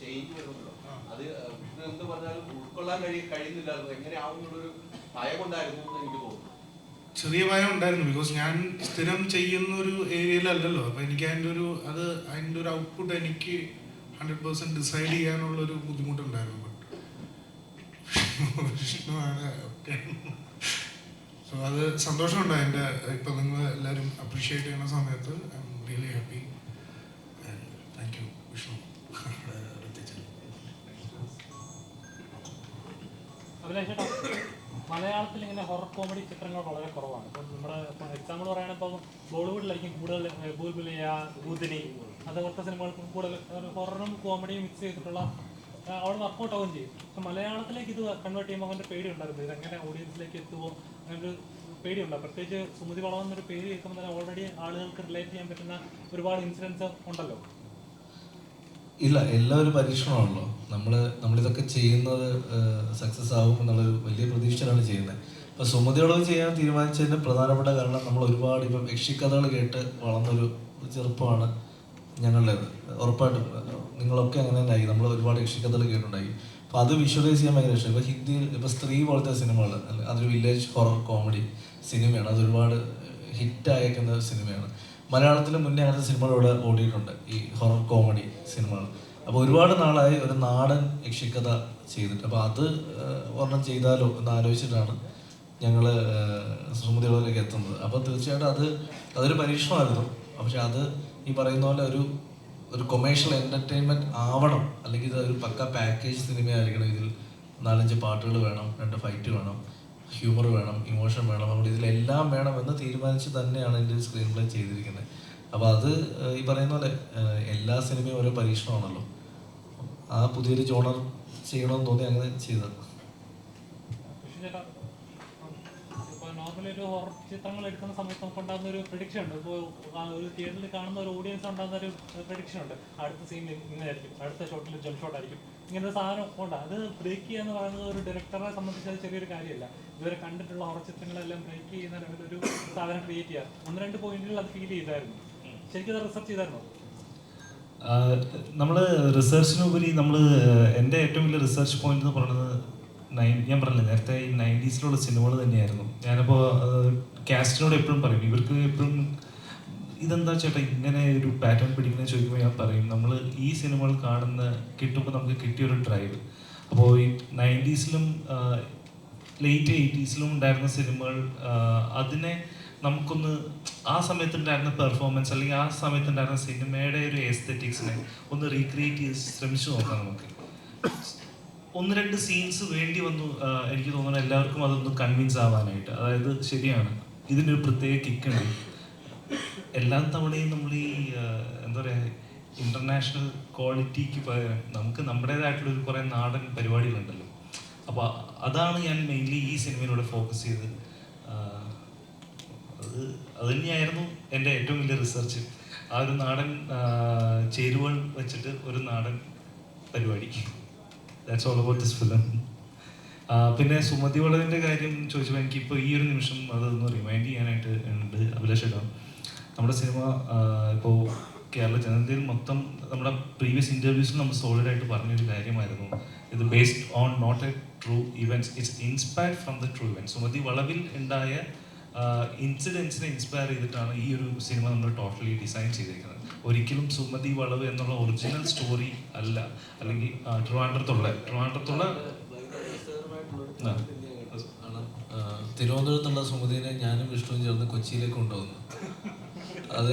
Speaker 5: ചേഞ്ച് വരുമല്ലോ, അത് എന്ത് പറഞ്ഞാലും ഉൾക്കൊള്ളാൻ കഴിയുന്നില്ലായിരുന്നു. എങ്ങനെയാവുന്നുള്ളൊരു ഭയം ഉണ്ടായിരുന്നു എന്ന് എനിക്ക് തോന്നുന്നു.
Speaker 7: ചെറിയ ഭയം ഉണ്ടായിരുന്നു, ബിക്കോസ് ഞാൻ സ്ഥിരം ചെയ്യുന്ന ഒരു ഏരിയയിലല്ലല്ലോ. അപ്പോൾ എനിക്ക് അതിൻ്റെ ഒരു ഔട്ട്പുട്ട് എനിക്ക് 100% ഡിസൈഡ് ചെയ്യാനുള്ളൊരു ബുദ്ധിമുട്ടുണ്ടായിരുന്നു. വിഷ്ണുവാണ് ഒക്കെ. സോ അത് സന്തോഷമുണ്ട്. എൻ്റെ ഇപ്പം നിങ്ങൾ എല്ലാവരും അപ്രീഷിയേറ്റ് ചെയ്യുന്ന സമയത്ത് I am really happy. Thank you Vishnu.
Speaker 8: അഭിലാഷേട്ടാ, മലയാളത്തിൽ ഇങ്ങനെ ഹൊറർ കോമഡി ചിത്രങ്ങൾ വളരെ കുറവാണ്. ഇപ്പം നമ്മുടെ എക്സാമ്പിൾ പറയുകയാണെങ്കിൽ ഇപ്പോൾ ബോളിവുഡിലായിരിക്കും കൂടുതൽ ബുൽബുലിയ, ഭൂതനി, അതുപോലത്തെ സിനിമകൾക്ക് കൂടുതൽ ഹൊററും കോമഡിയും മിക്സ് ചെയ്തിട്ടുള്ള അവിടെ വർക്കൗട്ട് ആവുകയും ചെയ്യും. അപ്പം മലയാളത്തിലേക്ക് ഇത് കൺവേർട്ട് ചെയ്യുമ്പോൾ അവൻ്റെ പേടി ഉണ്ടായിരുന്നു, ഇതെങ്ങനെ ഓഡിയൻസിലേക്ക് എത്തുമോ അങ്ങനൊരു പേടിയുണ്ടാകും. പ്രത്യേകിച്ച് സുമതി വളവ് എന്നൊരു പേര് കേൾക്കുമ്പോൾ തന്നെ ഓൾറെഡി ആളുകൾക്ക് റിലേറ്റ് ചെയ്യാൻ പറ്റുന്ന ഒരുപാട് ഇൻസിഡൻസ് ഉണ്ടല്ലോ.
Speaker 3: ഇല്ല, എല്ലാം ഒരു പരീക്ഷണമാണല്ലോ. നമ്മളിതൊക്കെ ചെയ്യുന്നത് സക്സസ് ആകും എന്നുള്ളൊരു വലിയ പ്രതീക്ഷയിലാണ് ചെയ്യുന്നത്. ഇപ്പോൾ സുമതി വളവ് ചെയ്യാൻ തീരുമാനിച്ചതിൻ്റെ പ്രധാനപ്പെട്ട കാരണം നമ്മൾ ഒരുപാട് ഇപ്പം യക്ഷിക്കഥകൾ കേട്ട് വളർന്നൊരു ചെറുപ്പമാണ് ഞങ്ങളുടേത്. ഉറപ്പായിട്ടും നിങ്ങളൊക്കെ അങ്ങനെ തന്നെ ആയി, നമ്മൾ ഒരുപാട് യക്ഷിക്കഥകൾ കേട്ടുണ്ടായി. അപ്പോൾ അത് വിഷ്വലൈസ് ചെയ്യാൻ ഭയങ്കര ഇഷ്ടം. ഇപ്പോൾ ഹിന്ദിയിൽ ഇപ്പോൾ സ്ത്രീ പോലത്തെ സിനിമകൾ, അതൊരു വില്ലേജ് ഹൊറർ കോമഡി സിനിമയാണ്, അതൊരുപാട് ഹിറ്റായേക്കുന്ന സിനിമയാണ്. മലയാളത്തിൽ മുന്നേ അങ്ങനത്തെ സിനിമകൾ ഇവിടെ ഓടിയിട്ടുണ്ട്, ഈ ഹൊറർ കോമഡി സിനിമകൾ. അപ്പോൾ ഒരുപാട് നാളായി ഒരു നാടൻ യക്ഷിക്കഥ ചെയ്തിട്ട്, അപ്പോൾ അത് ഒരെണ്ണം ചെയ്താലോ എന്ന് ആലോചിച്ചിട്ടാണ് ഞങ്ങൾ സുമതി വളവിലേക്ക് എത്തുന്നത്. അപ്പോൾ തീർച്ചയായിട്ടും അതൊരു പരീക്ഷണമായിരുന്നു. പക്ഷെ അത് ഈ പറയുന്ന പോലെ ഒരു കൊമേഴ്ഷ്യൽ എൻ്റർടൈൻമെൻറ്റ് ആവണം, അല്ലെങ്കിൽ ഇതൊരു പക്ക പാക്കേജ് സിനിമയായിരിക്കണം. ഇതിൽ 4-5 പാട്ടുകൾ വേണം, 2 ഫൈറ്റ് വേണം, ഹ്യൂമർ വേണം, ഇമോഷൻ വേണം, അതുകൊണ്ട് ഇതിലെല്ലാം വേണമെന്ന് തീരുമാനിച്ച് തന്നെയാണ് എൻ്റെ സ്ക്രീൻ പ്ലേ ചെയ്തിരിക്കുന്നത്. അപ്പോൾ അത് ഈ പറയുന്ന പോലെ എല്ലാ സിനിമയും ഓരോ പരീക്ഷണമാണല്ലോ. ആ പുതിയൊരു ജോണർ ചെയ്യണമെന്ന് തോന്നി അങ്ങനെ ചെയ്തത്.
Speaker 8: ഇപ്പോൾ നോർമലി ഒരു ഹൊറർ ചിത്രങ്ങൾ എടുക്കുന്ന സമയത്ത് നമുക്ക് ഉണ്ടാകുന്ന ഒരു പ്രഡിക്ഷൻ ഉണ്ട്. ഇപ്പോൾ ഒരു തിയേറ്ററിൽ കാണുന്ന ഒരു ഓഡിയൻസ് ഉണ്ടാകുന്ന ഒരു പ്രഡിക്ഷൻ ഉണ്ട്, അടുത്ത സീനിൽ ഇങ്ങനെയായിരിക്കും, അടുത്ത ഷോട്ടിൽ ജംപ് ഷോട്ട് ആയിരിക്കും, ഇങ്ങനത്തെ സാധനം ഉണ്ട്. അത് ബ്രേക്ക് ചെയ്യുക എന്ന് പറയുന്നത് ഒരു ഡയറക്ടറെ സംബന്ധിച്ച് അത് ചെറിയൊരു കാര്യമല്ല. ഇതുവരെ കണ്ടിട്ടുള്ള ഹൊറർ ചിത്രങ്ങളെല്ലാം ബ്രേക്ക് ചെയ്യുന്ന ലെവലൊരു സാധനം ക്രിയേറ്റ് ചെയ്യുക. 1-2 പോയിന്റുകൾ അത് ഫീൽ ചെയ്തായിരുന്നു. ശരിക്കും അത് റിസർച്ച് ചെയ്തായിരുന്നോ?
Speaker 2: നമ്മൾ റിസർച്ചിനുപരി എൻ്റെ ഏറ്റവും വലിയ റിസർച്ച് പോയിന്റ് എന്ന് പറയുന്നത് ഞാൻ പറഞ്ഞില്ല നേരത്തെ ഈ 90s സിനിമകൾ തന്നെയായിരുന്നു. ഞാനപ്പോൾ കാസ്റ്റിനോട് എപ്പോഴും പറയും, ഇവർക്ക് എപ്പോഴും ഇതെന്താ ചേട്ടാ ഇങ്ങനെ ഒരു പാറ്റേൺ പിടിക്കുന്നത് ചോദിക്കുമ്പോൾ ഞാൻ പറയും, നമ്മൾ ഈ സിനിമകൾ കിട്ടുമ്പോൾ നമുക്ക് കിട്ടിയൊരു ഡ്രൈവ്. അപ്പോൾ ഈ 90s ലേറ്റ് 80s ഉണ്ടായിരുന്ന സിനിമകൾ അതിനെ നമുക്കൊന്ന് ആ സമയത്തുണ്ടായിരുന്ന പെർഫോമൻസ് അല്ലെങ്കിൽ ആ സമയത്തുണ്ടായിരുന്ന സിനിമയുടെ ഒരു എസ്തെറ്റിക്സിനെ ഒന്ന് റീക്രിയേറ്റ് ചെയ്ത് ശ്രമിച്ചു നോക്കാം. നമുക്ക് 1-2 സീൻസ് വേണ്ടി വന്നു എനിക്ക് തോന്നുന്നു എല്ലാവർക്കും അതൊന്ന് കൺവിൻസ് ആവാനായിട്ട്. അതായത് ശരിയാണ്, ഇതിനൊരു പ്രത്യേക കിക്കുണ്ട്. എല്ലാ തവണയും നമ്മൾ ഈ എന്താ പറയുക ഇൻ്റർനാഷണൽ ക്വാളിറ്റിക്ക് പകരം നമുക്ക് നമ്മുടേതായിട്ടുള്ളൊരു കുറേ നാടൻ പരിപാടികളുണ്ടല്ലോ. അപ്പോൾ അതാണ് ഞാൻ മെയിൻലി ഈ സിനിമയിലൂടെ ഫോക്കസ് ചെയ്ത് അത് തന്നെയായിരുന്നു എൻ്റെ ഏറ്റവും വലിയ റിസർച്ച്. ആ ഒരു നാടൻ ചേരുവകൾ വെച്ചിട്ട് ഒരു നാടൻ പരിപാടി. That's all about this film. പിന്നെ സുമതി വളവിൻ്റെ കാര്യം ചോദിച്ചപ്പോൾ എനിക്കിപ്പോൾ ഈ ഒരു നിമിഷം അതൊന്ന് റിമൈൻഡ് ചെയ്യാനായിട്ട് ഉണ്ട്. അഭിലാഷ് ഏട്ടാ, നമ്മുടെ സിനിമ ഇപ്പോൾ കേരള ജനതയിൽ മൊത്തം നമ്മുടെ പ്രീവിയസ് ഇൻ്റർവ്യൂസിൽ നമ്മൾ സോളിഡായിട്ട് പറഞ്ഞൊരു കാര്യമായിരുന്നു, ഇത് based on not a true events, it's inspired from the true events. Sumathi വളവിൽ ഉണ്ടായ ഇൻസിഡൻസിനെ ഇൻസ്പയർ ചെയ്തിട്ടാണ് ഈ ഒരു സിനിമ നമ്മൾ ടോട്ടലി ഡിസൈൻ ചെയ്തിരിക്കുന്നത്. ഒരിക്കലും സുമതി വളവ് എന്നുള്ള ഒറിജിനൽ സ്റ്റോറി അല്ല. അല്ലെങ്കിൽ ട്രിവാൻഡ്രത്തുള്ള
Speaker 3: തിരുവനന്തപുരത്തുള്ള സുമതിനെ ഞാനും വിഷ്ണുവും ചേർന്ന് കൊച്ചിയിലേക്ക് കൊണ്ടുവന്നു. അത്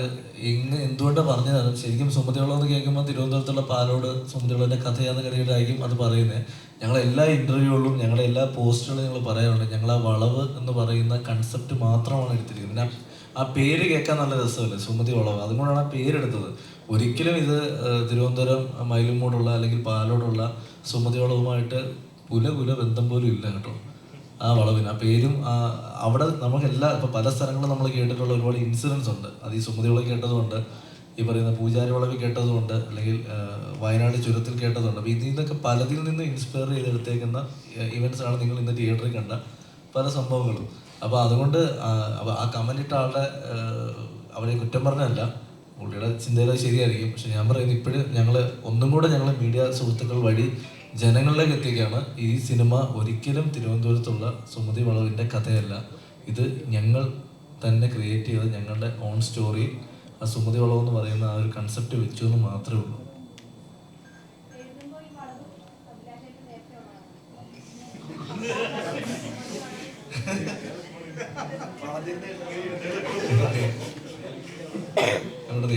Speaker 3: എന്തുകൊണ്ടാണ് പറഞ്ഞതാണ്, ശരിക്കും സുമതി വളവ് എന്ന് കേൾക്കുമ്പോൾ തിരുവനന്തപുരത്തുള്ള പാലോട് സുമതി വളവിൻ്റെ കഥയാന്ന് കരുതിയിട്ടായിരിക്കും അത് പറയുന്നത്. ഞങ്ങളെ എല്ലാ ഇൻ്റർവ്യൂകളിലും ഞങ്ങളുടെ എല്ലാ പോസ്റ്റുകളും ഞങ്ങൾ പറയാറുണ്ട്, ഞങ്ങൾ ആ വളവ് എന്ന് പറയുന്ന കൺസെപ്റ്റ് മാത്രമാണ് എടുത്തിരിക്കുന്നത്. പിന്നെ ആ പേര് കേൾക്കാൻ നല്ല രസമല്ലേ, സുമതി വളവ്, അതുകൊണ്ടാണ് ആ പേരെടുത്തത്. ഒരിക്കലും ഇത് തിരുവനന്തപുരം മയിലുമൂടുള്ള അല്ലെങ്കിൽ പാലോടുള്ള സുമതി വളവുമായിട്ട് കുല ബന്ധം പോലും ഇല്ല കേട്ടോ. ആ വളവിന് ആ പേരും അവിടെ നമുക്കെല്ലാം ഇപ്പോൾ പല സ്ഥലങ്ങളും നമ്മൾ കേട്ടിട്ടുള്ള ഒരുപാട് ഇൻസിഡൻസ് ഉണ്ട്. അത് ഈ സുമതി വളവ് കേട്ടതുകൊണ്ട്, ഈ പറയുന്ന പൂജാരി വളവിൽ കേട്ടതുകൊണ്ട്, അല്ലെങ്കിൽ വയനാട് ചുരത്തിൽ കേട്ടതുണ്ട്. അപ്പോൾ ഇതിൽ നിന്നൊക്കെ പലതിൽ നിന്ന് ഇൻസ്പയർ ചെയ്തെടുത്തേക്കുന്ന ഇവൻറ്റ്സാണ് നിങ്ങൾ ഇന്ന് തിയേറ്ററിൽ കണ്ട പല സംഭവങ്ങളും. അപ്പോൾ അതുകൊണ്ട് ആ കമൻ്റ് ഇട്ട ആളുടെ അവരെ കുറ്റം പറഞ്ഞല്ല, പുള്ളിയുടെ ചിന്തയിൽ ശരിയായിരിക്കും. പക്ഷെ ഞാൻ പറയുന്നത് ഇപ്പോഴും ഒന്നും കൂടെ ഞങ്ങൾ മീഡിയ സുഹൃത്തുക്കൾ വഴി ജനങ്ങളിലേക്ക് എത്തിക്കുകയാണ്. ഈ സിനിമ ഒരിക്കലും തിരുവനന്തപുരത്തുള്ള സുമതി വളവിൻ്റെ കഥയല്ല, ഇത് ഞങ്ങൾ തന്നെ ക്രിയേറ്റ് ചെയ്ത ഞങ്ങളുടെ ഓൺ സ്റ്റോറി ആ സുമതി വളവ് എന്ന് പറയുന്ന ആ ഒരു കൺസെപ്റ്റ് വെച്ചു എന്ന് മാത്രമേ ഉള്ളൂ.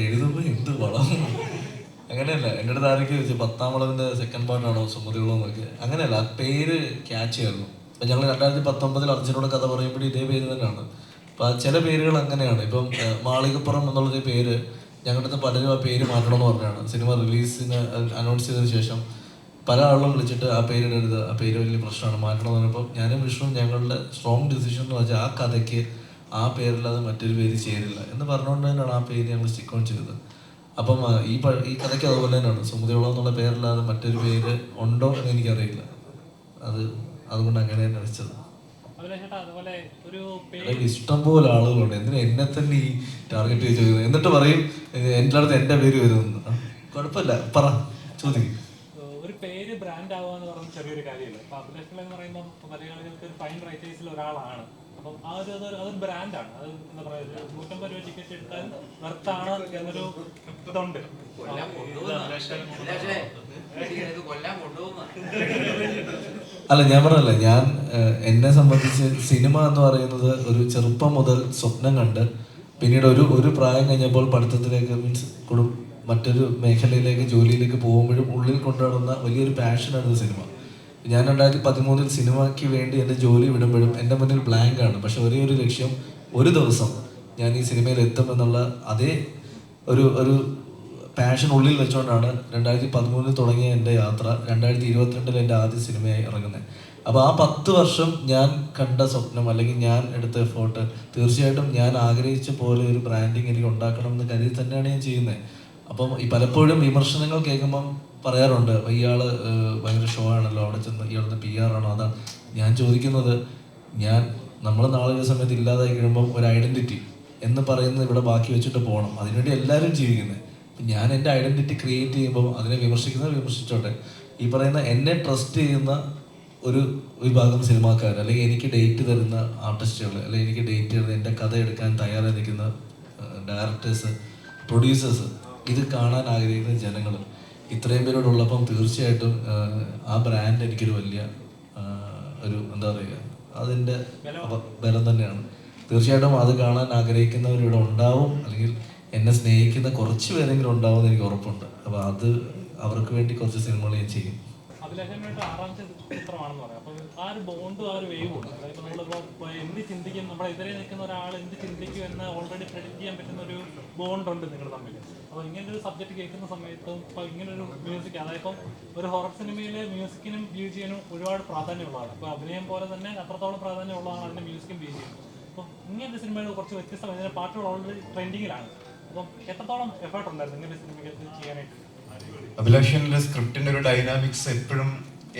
Speaker 3: എഴുതുമ്പോൾ എന്ത് വളം, അങ്ങനെയല്ല. എൻ്റെ അടുത്ത് ആരൊക്കെ ചോദിച്ചു 10-ാം വളവിൻ്റെ സെക്കൻഡ് പാർട്ടാണോ സുമതി വളവ് എന്നൊക്കെ. അങ്ങനെയല്ല, ആ പേര് ക്യാച്ച് ചെയ്യായിരുന്നു. അപ്പം ഞങ്ങൾ 2019 അർജുനോട് കഥ പറയുമ്പോഴും ഇതേ പേര് തന്നെയാണ്. അപ്പം ചില പേരുകൾ അങ്ങനെയാണ്. ഇപ്പം മാളികപ്പുറം എന്നുള്ളൊരു പേര് ഞങ്ങളുടെ അടുത്ത് പലരും ആ പേര് മാറ്റണമെന്ന് പറഞ്ഞാണ്. സിനിമ റിലീസിന് അനൗൺസ് ചെയ്തതിന് ശേഷം പല ആളുകളും വിളിച്ചിട്ട് ആ പേരിടരുത്, ആ പേര് വലിയ പ്രശ്നമാണ്, മാറ്റണമെന്ന് പറഞ്ഞപ്പോൾ ഞാനും വിഷ്ണുവും ഞങ്ങളുടെ സ്ട്രോങ് ഡിസിഷൻ എന്ന് വെച്ചാൽ ആ കഥയ്ക്ക് ആ പേരില്ലാതെ മറ്റൊരു പേര് ചേരില്ല എന്ന് പറഞ്ഞുകൊണ്ട് തന്നെയാണ് ആ പേര് ഞങ്ങൾ സ്റ്റിക്ക് ഓൺ ചെയ്തത്. അപ്പം ഈ കഥയ്ക്ക് അതുപോലെ തന്നെയാണ്, സുമതി വളവ് എന്നുള്ള പേരില്ലാതെ മറ്റൊരു പേര് ഉണ്ടോ എന്ന് എനിക്കറിയില്ല. അതുകൊണ്ട് അങ്ങനെ തന്നെ വെച്ചത്. ഇഷ്ടം പോലെ ആളുകളുണ്ട്, എന്തിനാ എന്നെ തന്നെ ഈ ടാർഗറ്റ് ചെയ്ത് ചോദിക്കുന്നത്. എന്നിട്ട് പറയും എൻ്റെ അടുത്ത് എൻ്റെ പേര് വരുന്നു. കുഴപ്പമില്ല, പറ, ചോദിക്കും.
Speaker 8: ഒരു പേര് ബ്രാൻഡ് ആവുക എന്ന് പറയുന്നത് ചെറിയൊരു കാര്യമല്ല. ഇപ്പൊ അഭിലാഷ് പിള്ള എന്ന് പറയുമ്പോൾ മലയാളികൾക്ക് ഒരു ഫൈൻ റൈറ്റേഴ്സിൽ ഒരാളാണ്. അപ്പം ആ അതൊരു ബ്രാൻഡാണ്. അത് എന്താ പറയുക, 150 രൂപ ടിക്കറ്റ് എടുത്താൽ വർത്താണ് എന്നൊരു ഇതുണ്ട്.
Speaker 3: അല്ല, ഞാൻ പറഞ്ഞല്ല, ഞാൻ എന്നെ സംബന്ധിച്ച് സിനിമ എന്ന് പറയുന്നത് ഒരു ചെറുപ്പം മുതൽ സ്വപ്നം കണ്ട് പിന്നീട് ഒരു പ്രായം കഴിഞ്ഞപ്പോൾ പഠിത്തത്തിലേക്ക് മറ്റൊരു മേഖലയിലേക്ക് ജോലിയിലേക്ക് പോകുമ്പോഴും ഉള്ളിൽ കൊണ്ടുനടന്ന വലിയൊരു പാഷനായിരുന്നു സിനിമ. ഞാൻ 2013 സിനിമയ്ക്ക് വേണ്ടി എൻ്റെ ജോലി വിടുമ്പോഴും എൻ്റെ മുന്നിൽ ബ്ലാങ്ക് ആണ്. പക്ഷെ ഒരേ ഒരു ലക്ഷ്യം, ഒരു ദിവസം ഞാൻ ഈ സിനിമയിൽ എത്തുമെന്നുള്ള അതേ ഒരു പാഷൻ ഉള്ളിൽ വെച്ചുകൊണ്ടാണ് 2013 തുടങ്ങിയ എൻ്റെ യാത്ര 2022 എൻ്റെ ആദ്യ സിനിമയായി ഇറങ്ങുന്നത്. അപ്പോൾ ആ 10 വർഷം ഞാൻ കണ്ട സ്വപ്നം അല്ലെങ്കിൽ ഞാൻ എടുത്ത എഫേർട്ട് തീർച്ചയായിട്ടും ഞാൻ ആഗ്രഹിച്ച പോലെ ഒരു ബ്രാൻഡിങ് എനിക്ക് ഉണ്ടാക്കണം എന്ന് കരുതി തന്നെയാണ് ഞാൻ ചെയ്യുന്നത്. അപ്പം ഈ പലപ്പോഴും വിമർശനങ്ങൾ കേൾക്കുമ്പം പറയാറുണ്ട്, ഇയാൾ ഭയങ്കര ഷോ ആണല്ലോ, അവിടെ ചെന്ന് ഇയാളുടെ PR ആണോ. അതാണ് ഞാൻ ചോദിക്കുന്നത്. നമ്മൾ നാളെ ഒരു സമയത്ത് ഇല്ലാതായി കഴിയുമ്പം ഒരു ഐഡൻറ്റിറ്റി എന്ന് പറയുന്നത് ഇവിടെ ബാക്കി വെച്ചിട്ട് പോകണം. അതിനുവേണ്ടി എല്ലാവരും ജീവിക്കുന്നത്. ഞാൻ എൻ്റെ ഐഡൻറ്റിറ്റി ക്രിയേറ്റ് ചെയ്യുമ്പോൾ അതിനെ വിമർശിക്കുന്നത് വിമർശിച്ചോട്ടെ. ഈ പറയുന്ന എന്നെ ട്രസ്റ്റ് ചെയ്യുന്ന ഒരു വിഭാഗം സിനിമാക്കാർ, അല്ലെങ്കിൽ എനിക്ക് ഡേറ്റ് തരുന്ന ആർട്ടിസ്റ്റുകൾ, അല്ലെങ്കിൽ എനിക്ക് ഡേറ്റ് തരുന്ന എൻ്റെ കഥ എടുക്കാൻ തയ്യാറായി നിൽക്കുന്ന ഡയറക്ടേഴ്സ്, പ്രൊഡ്യൂസേഴ്സ്, ഇത് കാണാൻ ആഗ്രഹിക്കുന്ന ജനങ്ങൾ, ഇത്രയും പേരോടുള്ളപ്പം തീർച്ചയായിട്ടും ആ ബ്രാൻഡ് എനിക്കൊരു വലിയ ഒരു എന്താ പറയുക, അതിൻ്റെ ബലം തന്നെയാണ്. തീർച്ചയായിട്ടും അത് കാണാൻ ആഗ്രഹിക്കുന്നവരിവിടെ ഉണ്ടാവും, അല്ലെങ്കിൽ എന്നെ സ്നേഹിക്കുന്ന കുറച്ച് പേരെങ്കിലും ഉണ്ടാവും എന്ന് എനിക്ക് ഉറപ്പുണ്ട്. അപ്പോൾ അത് അവർക്ക് വേണ്ടി കുറച്ച് സിനിമകൾ ഞാൻ ചെയ്യും.
Speaker 8: അഭിലാഷനായിട്ട് 6ാമത്തെ ചിത്രമാണെന്ന് പറയാം. അപ്പോൾ ആ ഒരു ബോണ്ടും ആ ഒരു വേവും ഉണ്ട്. അതായത് നമ്മളിപ്പോൾ എന്ത് ചിന്തിക്കും, നമ്മുടെ എതിരെ നിൽക്കുന്ന ഒരാൾ എന്ത് ചിന്തിക്കും എന്ന് ഓൾറെഡി പ്രെഡിക്റ്റ് ചെയ്യാൻ പറ്റുന്ന ഒരു ബോണ്ടുണ്ട് നിങ്ങൾ തമ്മിൽ. അപ്പോൾ ഇങ്ങനൊരു സബ്ജക്റ്റ് കേൾക്കുന്ന സമയത്തും ഇപ്പോൾ ഇങ്ങനൊരു മ്യൂസിക്, അതായത് ഇപ്പം ഒരു ഹൊറർ സിനിമയിലെ മ്യൂസിക്കിനും BGM-നും ഒരുപാട് പ്രാധാന്യമുള്ളതാണ്. അപ്പോൾ അഭിനയം പോലെ തന്നെ അത്രത്തോളം പ്രാധാന്യമുള്ളതാണ് അതിൻ്റെ മ്യൂസിക്കും BGM. അപ്പോൾ ഇങ്ങനത്തെ സിനിമകൾ കുറച്ച് വ്യത്യസ്തമായി, ഇതിൻ്റെ പാട്ടുകൾ ഓൾറെഡി ട്രെൻഡിങ്ങിലാണ്. അപ്പം എത്രത്തോളം എഫേർട്ട് ഉണ്ടായിരുന്നു ഇങ്ങനത്തെ സിനിമയ്ക്ക് ചെയ്യാനായിട്ട്?
Speaker 9: അഭിലാഷിൻ്റെ സ്ക്രിപ്റ്റിൻ്റെ ഒരു ഡൈനാമിക്സ് എപ്പോഴും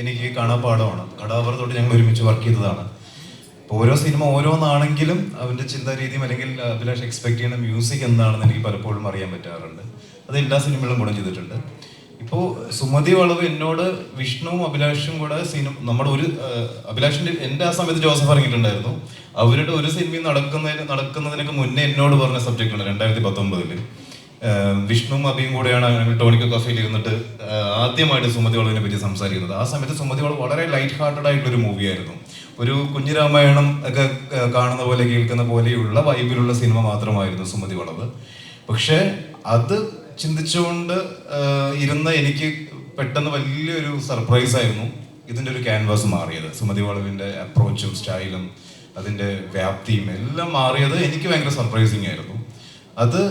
Speaker 9: എനിക്ക് കാണാൻ പാടമാണ്. കടാവർ തൊട്ട് ഞങ്ങൾ ഒരുമിച്ച് വർക്ക് ചെയ്തതാണ്. ഇപ്പോൾ ഓരോ സിനിമ ഓരോന്നാണെങ്കിലും അവൻ്റെ ചിന്താരീതിയും അല്ലെങ്കിൽ അഭിലാഷ് എക്സ്പെക്ട് ചെയ്യുന്ന മ്യൂസിക് എന്താണെന്ന് എനിക്ക് പലപ്പോഴും അറിയാൻ പറ്റാറുണ്ട്. അത് എല്ലാ സിനിമകളിലും ഗുണം ചെയ്തിട്ടുണ്ട്. ഇപ്പോൾ സുമതി വളവ് എന്നോട് വിഷ്ണുവും അഭിലാഷും കൂടെ നമ്മുടെ ഒരു അഭിലാഷിൻ്റെ എൻ്റെ ആ സമയത്ത് ജോസഫ് ഇറങ്ങിയിട്ടുണ്ടായിരുന്നു. അവരുടെ ഒരു സിനിമ നടക്കുന്നതിനൊക്കെ മുന്നേ എന്നോട് പറഞ്ഞ സബ്ജക്റ്റാണ് 2019. വിഷ്ണുവും അഭിയും കൂടെയാണ് ഞങ്ങൾ ടോണിക്കോ കഫേയിൽ ഇരുന്നിട്ട് ആദ്യമായിട്ട് സുമതി വളവിനെ പറ്റി സംസാരിക്കുന്നത്. ആ സമയത്ത് സുമതി വളവ് വളരെ ലൈറ്റ് ഹാർട്ടഡ് ആയിട്ടുള്ളൊരു മൂവിയായിരുന്നു. ഒരു കുഞ്ഞിരാമായണം ഒക്കെ കാണുന്ന പോലെ കേൾക്കുന്ന പോലെയുള്ള വൈബിലുള്ള സിനിമ മാത്രമായിരുന്നു സുമതി വളവ്. പക്ഷേ അത് ചിന്തിച്ചുകൊണ്ട് ഇരുന്ന എനിക്ക് പെട്ടെന്ന് വലിയൊരു സർപ്രൈസ് ആയിരുന്നു ഇതിൻ്റെ ഒരു ക്യാൻവാസ് മാറിയത്. സുമതി വളവിൻ്റെ അപ്രോച്ചും സ്റ്റൈലും അതിൻ്റെ വ്യാപ്തിയും എല്ലാം മാറിയത് എനിക്ക് ഭയങ്കര സർപ്രൈസിങ് ആയിരുന്നു. അത്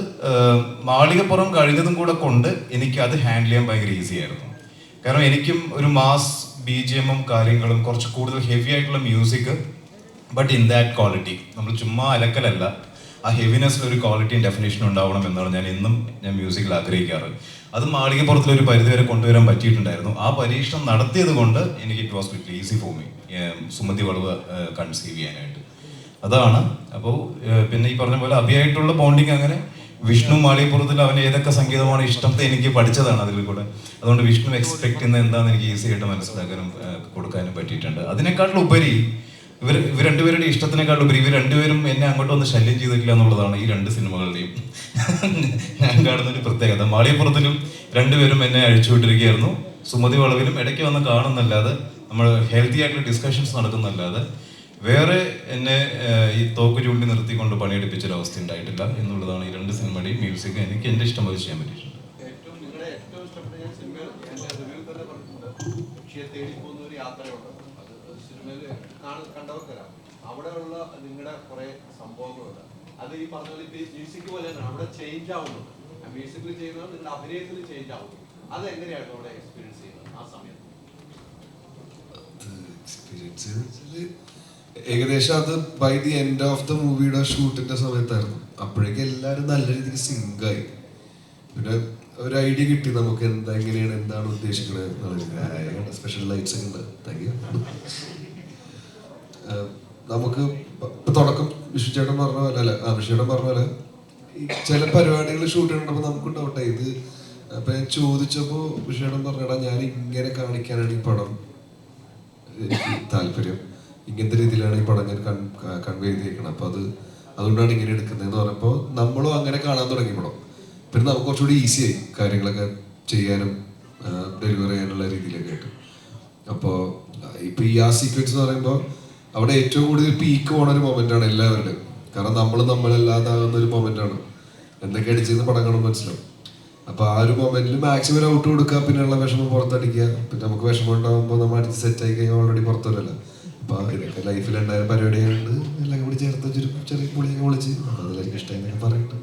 Speaker 9: മാളികപ്പുറം കഴിഞ്ഞതും കൂടെ കൊണ്ട് എനിക്ക് അത് ഹാൻഡിൽ ചെയ്യാൻ ഭയങ്കര ഈസി ആയിരുന്നു. കാരണം എനിക്കും ഒരു മാസ് BGM-ഉം കാര്യങ്ങളും കുറച്ച് കൂടുതൽ ഹെവി ആയിട്ടുള്ള music, but in that quality. നമ്മൾ ചുമ്മാ അലക്കലല്ല, ആ ഹെവിനെസ്സിൽ ഒരു ക്വാളിറ്റിയും ഡെഫിനേഷനും ഉണ്ടാവണം എന്നാണ് ഞാൻ മ്യൂസിക്കിൽ ആഗ്രഹിക്കാറ്. അത് മാളികപ്പുറത്തിൽ ഒരു പരിധിവരെ കൊണ്ടുവരാൻ പറ്റിയിട്ടുണ്ടായിരുന്നു. ആ പരീക്ഷണം നടത്തിയത് കൊണ്ട് എനിക്ക് it was quietly easy for me Sumathi Valavu conceive ചെയ്യാനായിട്ട്. അതാണ്. അപ്പോൾ പിന്നെ ഈ പറഞ്ഞ പോലെ അഭിയായിട്ടുള്ള ബോണ്ടിങ് അങ്ങനെ വിഷ്ണു മാളികപ്പുറത്തിൽ അവന് ഏതൊക്കെ സംഗീതമാണ് ഇഷ്ടം എനിക്ക് പഠിച്ചതാണ് അതിൽ കൂടെ. അതുകൊണ്ട് വിഷ്ണു എക്സ്പെക്ട് ചെയ്യുന്നത് എന്താണെന്ന് എനിക്ക് ഈസി ആയിട്ട് മനസ്സിലാക്കാനും കൊടുക്കാനും പറ്റിയിട്ടുണ്ട്. അതിനേക്കാളും ഉപരി ഇവർ രണ്ടുപേരുടെ ഇഷ്ടത്തിനേക്കാളും ഉപരി ഇവർ രണ്ടുപേരും എന്നെ അങ്ങോട്ട് ഒന്ന് ശല്യം ചെയ്തിട്ടില്ല എന്നുള്ളതാണ് ഈ രണ്ട് സിനിമകളുടെയും ഞാൻ കാണുന്നൊരു പ്രത്യേകത. മാളികപ്പുറത്തിലും രണ്ടുപേരും എന്നെ അഴിച്ചുവിട്ടിരിക്കുകയായിരുന്നു. സുമതി വളവിലും ഇടയ്ക്ക് വന്ന് കാണുന്നല്ലാതെ നമ്മൾ ഹെൽത്തി ആയിട്ടുള്ള ഡിസ്കഷൻസ് നടക്കുന്നല്ലാതെ വേറെ എന്നെ ഈ തോക്ക് ചൂണ്ടി നിർത്തിക്കൊണ്ട് പണിയെടുപ്പിച്ചൊരവസ്ഥ ഉണ്ടായിട്ടില്ല എന്നുള്ളതാണ് ഈ രണ്ട് സിനിമയുടെയും മ്യൂസിക് എനിക്ക് എൻ്റെ ഇഷ്ടം പോലെ ചെയ്യാൻ പറ്റിയിട്ടുണ്ട്.
Speaker 5: നിങ്ങളുടെ ഏറ്റവും ഇഷ്ടപ്പെട്ട ഞാൻ സിനിമയിൽ എൻ്റെ റിവ്യൂ തന്നെ പറഞ്ഞിട്ടുണ്ട്, പക്ഷിയെ തേടി പോകുന്ന ഒരു യാത്രയുണ്ട്. അത് സിനിമയിൽ കണ്ടവർക്കരാം. അവിടെയുള്ള നിങ്ങളുടെ കുറെ സംഭവങ്ങളുണ്ട്. അത് ഈ പറഞ്ഞ പോലെ മ്യൂസിക് പോലെ തന്നെ അവിടെ ചേഞ്ച് ആവുന്നുണ്ട്. ആ മ്യൂസിക്കിൽ ചെയ്യുന്നത് നിങ്ങളുടെ അഭിനയത്തിൽ ചേഞ്ച് ആവുന്നു. അത് എങ്ങനെയായിരുന്നു അവിടെ എക്സ്പീരിയൻസ് ചെയ്യുന്നത് ആ സമയത്ത്?
Speaker 4: ഏകദേശം അത് by the end of the മൂവിയുടെ ഷൂട്ടിന്റെ സമയത്തായിരുന്നു. അപ്പോഴേക്കും എല്ലാവരും നല്ല രീതിക്ക് സിങ്കായി. പിന്നെ ഒരു ഐഡിയ കിട്ടി നമുക്ക് എങ്ങനെയാണ് എന്താണ് ഉദ്ദേശിക്കുന്നത് എന്നുള്ളത്. സ്പെഷ്യൽ ലൈറ്റ്സ് ഒക്കെ ഉണ്ട്. Thank you. നമുക്ക് തുടക്കം വിഷ്ണുചേട്ടൻ പറഞ്ഞ പോലെ വിഷ്ണുചേട്ടൻ പറഞ്ഞ പോലെ ചില പരിപാടികൾ ഷൂട്ട് ചെയ്യണ്ടപ്പോൾ നമുക്ക് ഡൗട്ടായി. ഇത് അപ്പൊ ഞാൻ ചോദിച്ചപ്പോൾ വിഷ്ണുചേട്ടൻ പറഞ്ഞടാ ഞാൻ ഇങ്ങനെ കാണിക്കാനാണ് ഈ പടം എനിക്ക് താല്പര്യം, ഇങ്ങനത്തെ രീതിയിലാണ് ഈ പടം ഞാൻ കൺവേ ചെയ്തേക്കണം, അപ്പൊ അതുകൊണ്ടാണ് ഇങ്ങനെ എടുക്കുന്നതെന്ന് പറഞ്ഞപ്പോൾ നമ്മളും അങ്ങനെ കാണാൻ തുടങ്ങി പടം. പിന്നെ നമുക്ക് കുറച്ചുകൂടി ഈസിയായി കാര്യങ്ങളൊക്കെ ചെയ്യാനും ഡെലിവർ ചെയ്യാനുള്ള രീതിയിലൊക്കെ ആയിട്ട്. അപ്പോൾ ഇപ്പൊ ഈ ആ സീക്വൻസ് എന്ന് പറയുമ്പോൾ അവിടെ ഏറ്റവും കൂടുതൽ പീക്ക് പോണ ഒരു മൊമെന്റ് ആണ് എല്ലാവരുടെയും. കാരണം നമ്മളല്ലാതാകുന്ന ഒരു മൊമെന്റ് ആണ്. എന്തൊക്കെ അടിച്ചെന്ന് പടം കാണുമ്പോൾ മനസ്സിലാവും. അപ്പൊ ആ ഒരു മൊമെന്റിൽ മാക്സിമം ഔട്ട് കൊടുക്കുക, പിന്നെയുള്ള വിഷമം പുറത്തടിക്കുക. പിന്നെ നമുക്ക് വിഷമം ഉണ്ടാകുമ്പോൾ നമ്മൾ അടിച്ച് സെറ്റ് ആയി കഴിഞ്ഞാൽ ഓൾറെഡി പുറത്തു വരല്ല. അപ്പൊ ഇതൊക്കെ ലൈഫിൽ ഉണ്ടായ പരിപാടികളുണ്ട്. എല്ലാം കൂടി ചേർത്ത് ചെറിയ പുളിയൊക്കെ വിളിച്ച് അതിലെനിക്ക് ഇഷ്ടമായി എന്നൊക്കെ പറയുന്നുണ്ട്.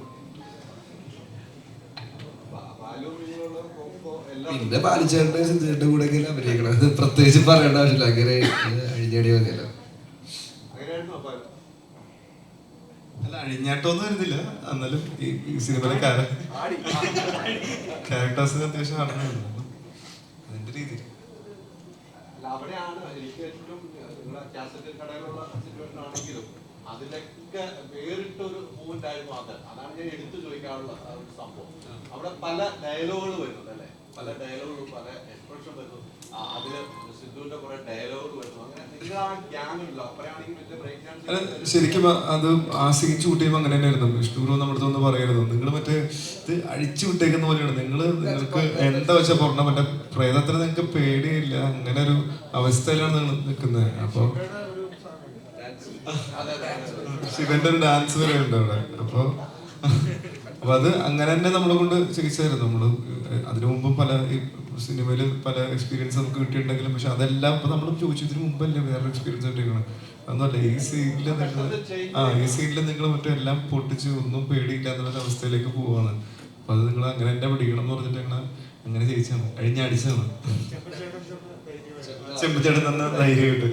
Speaker 4: പിന്നെ ബാലിച്ചേട്ടൻ്റെ സിദ്ധേട്ടൻ്റെ കൂടെ ഒക്കെ അഭിനയിക്കണം, പ്രത്യേകിച്ച് പറയേണ്ട ആവശ്യമില്ല. അങ്ങനെ അഴിഞ്ഞാടി മതിയല്ലോ.
Speaker 9: അല്ല, അഴിഞ്ഞാട്ടൊന്നും വരുന്നില്ല. എന്നാലും ഈ സിനിമയിലെ ക്യാരക്ടേഴ്സിന് അത്യാവശ്യം നടന്നിരുന്നു അതിന്റെ രീതിയിൽ.
Speaker 5: അവിടെയാണ് എനിക്ക് ഏറ്റവും നിങ്ങളുടെ കാസറ്റ് കടയിലുള്ള സിറ്റുവേഷൻ ആണെങ്കിലും അതിലൊക്കെ വേറിട്ടൊരു മൂവ്മെന്റ് ആയിരുന്നു അതാണ് ഞാൻ എടുത്തു ചോദിക്കാനുള്ള ഒരു സംഭവം. അവിടെ പല ഡയലോഗുകൾ വരുന്നുണ്ട് അല്ലെ, പല ഡയലോഗുകളും പല എക്സ്പ്രഷൻ വരുന്നു. അതില് സിദ്ധുവിന്റെ കുറെ ഡയലോഗ് വരുന്നു. അങ്ങനെ നിങ്ങൾ ആ ഗ്യാങ് ഉണ്ടല്ലോ, അപ്പഴാണെങ്കിൽ വലിയ ബ്രേക്ക് ഡാൻസ്.
Speaker 4: ശരിക്കും അത് ആ സീൻ ഷൂട്ട് ചെയ്യുമ്പോൾ അങ്ങനെ തന്നെയായിരുന്നു. വിഷ്ണു നമ്മുടെ അടുത്ത് ഒന്ന് പറയായിരുന്നു, നിങ്ങൾ മറ്റേ ഇത് അഴിച്ചു വിട്ടേക്കുന്ന പോലെയാണ്, നിങ്ങൾക്ക് എന്താ വെച്ചാൽ പറഞ്ഞാൽ മറ്റേ പ്രേതത്തിന് നിങ്ങൾക്ക് പേടിയില്ല, അങ്ങനെ ഒരു അവസ്ഥയിലാണ് നിങ്ങൾ നിൽക്കുന്നത്. അപ്പോൾ ശിവന്റെ ഒരു ഡാൻസ് വരെ ഉണ്ട് അവിടെ. അപ്പൊ അത് അങ്ങനെ തന്നെ നമ്മളെ കൊണ്ട് ചെയ്യിച്ചായിരുന്നു. നമ്മള് അതിനു മുമ്പ് പല സിനിമയിൽ പല എക്സ്പീരിയൻസ് നമുക്ക് കിട്ടിയിട്ടുണ്ടെങ്കിലും, പക്ഷെ അതെല്ലാം ഇപ്പൊ നമ്മൾ ചോദിച്ചു ഇതിന് മുമ്പല്ലേ വേറൊരു എക്സ്പീരിയൻസ് കിട്ടിയിരിക്കണം. അതൊന്നുമല്ല, ഈ സീനില് നിങ്ങൾ മറ്റേ എല്ലാം പൊട്ടിച്ച് ഒന്നും പേടിയില്ല എന്നുള്ള അവസ്ഥയിലേക്ക് പോവാണ്. അപ്പൊ അത് നിങ്ങൾ അങ്ങനെ തന്നെ പഠിക്കണം എന്ന് പറഞ്ഞിട്ട് അങ്ങനെ ചെയ്യിച്ചാണ്, അടിച്ചാണ് ചെമ്പച്ചേട്ടൻ തന്നെ ധൈര്യമായിട്ട്.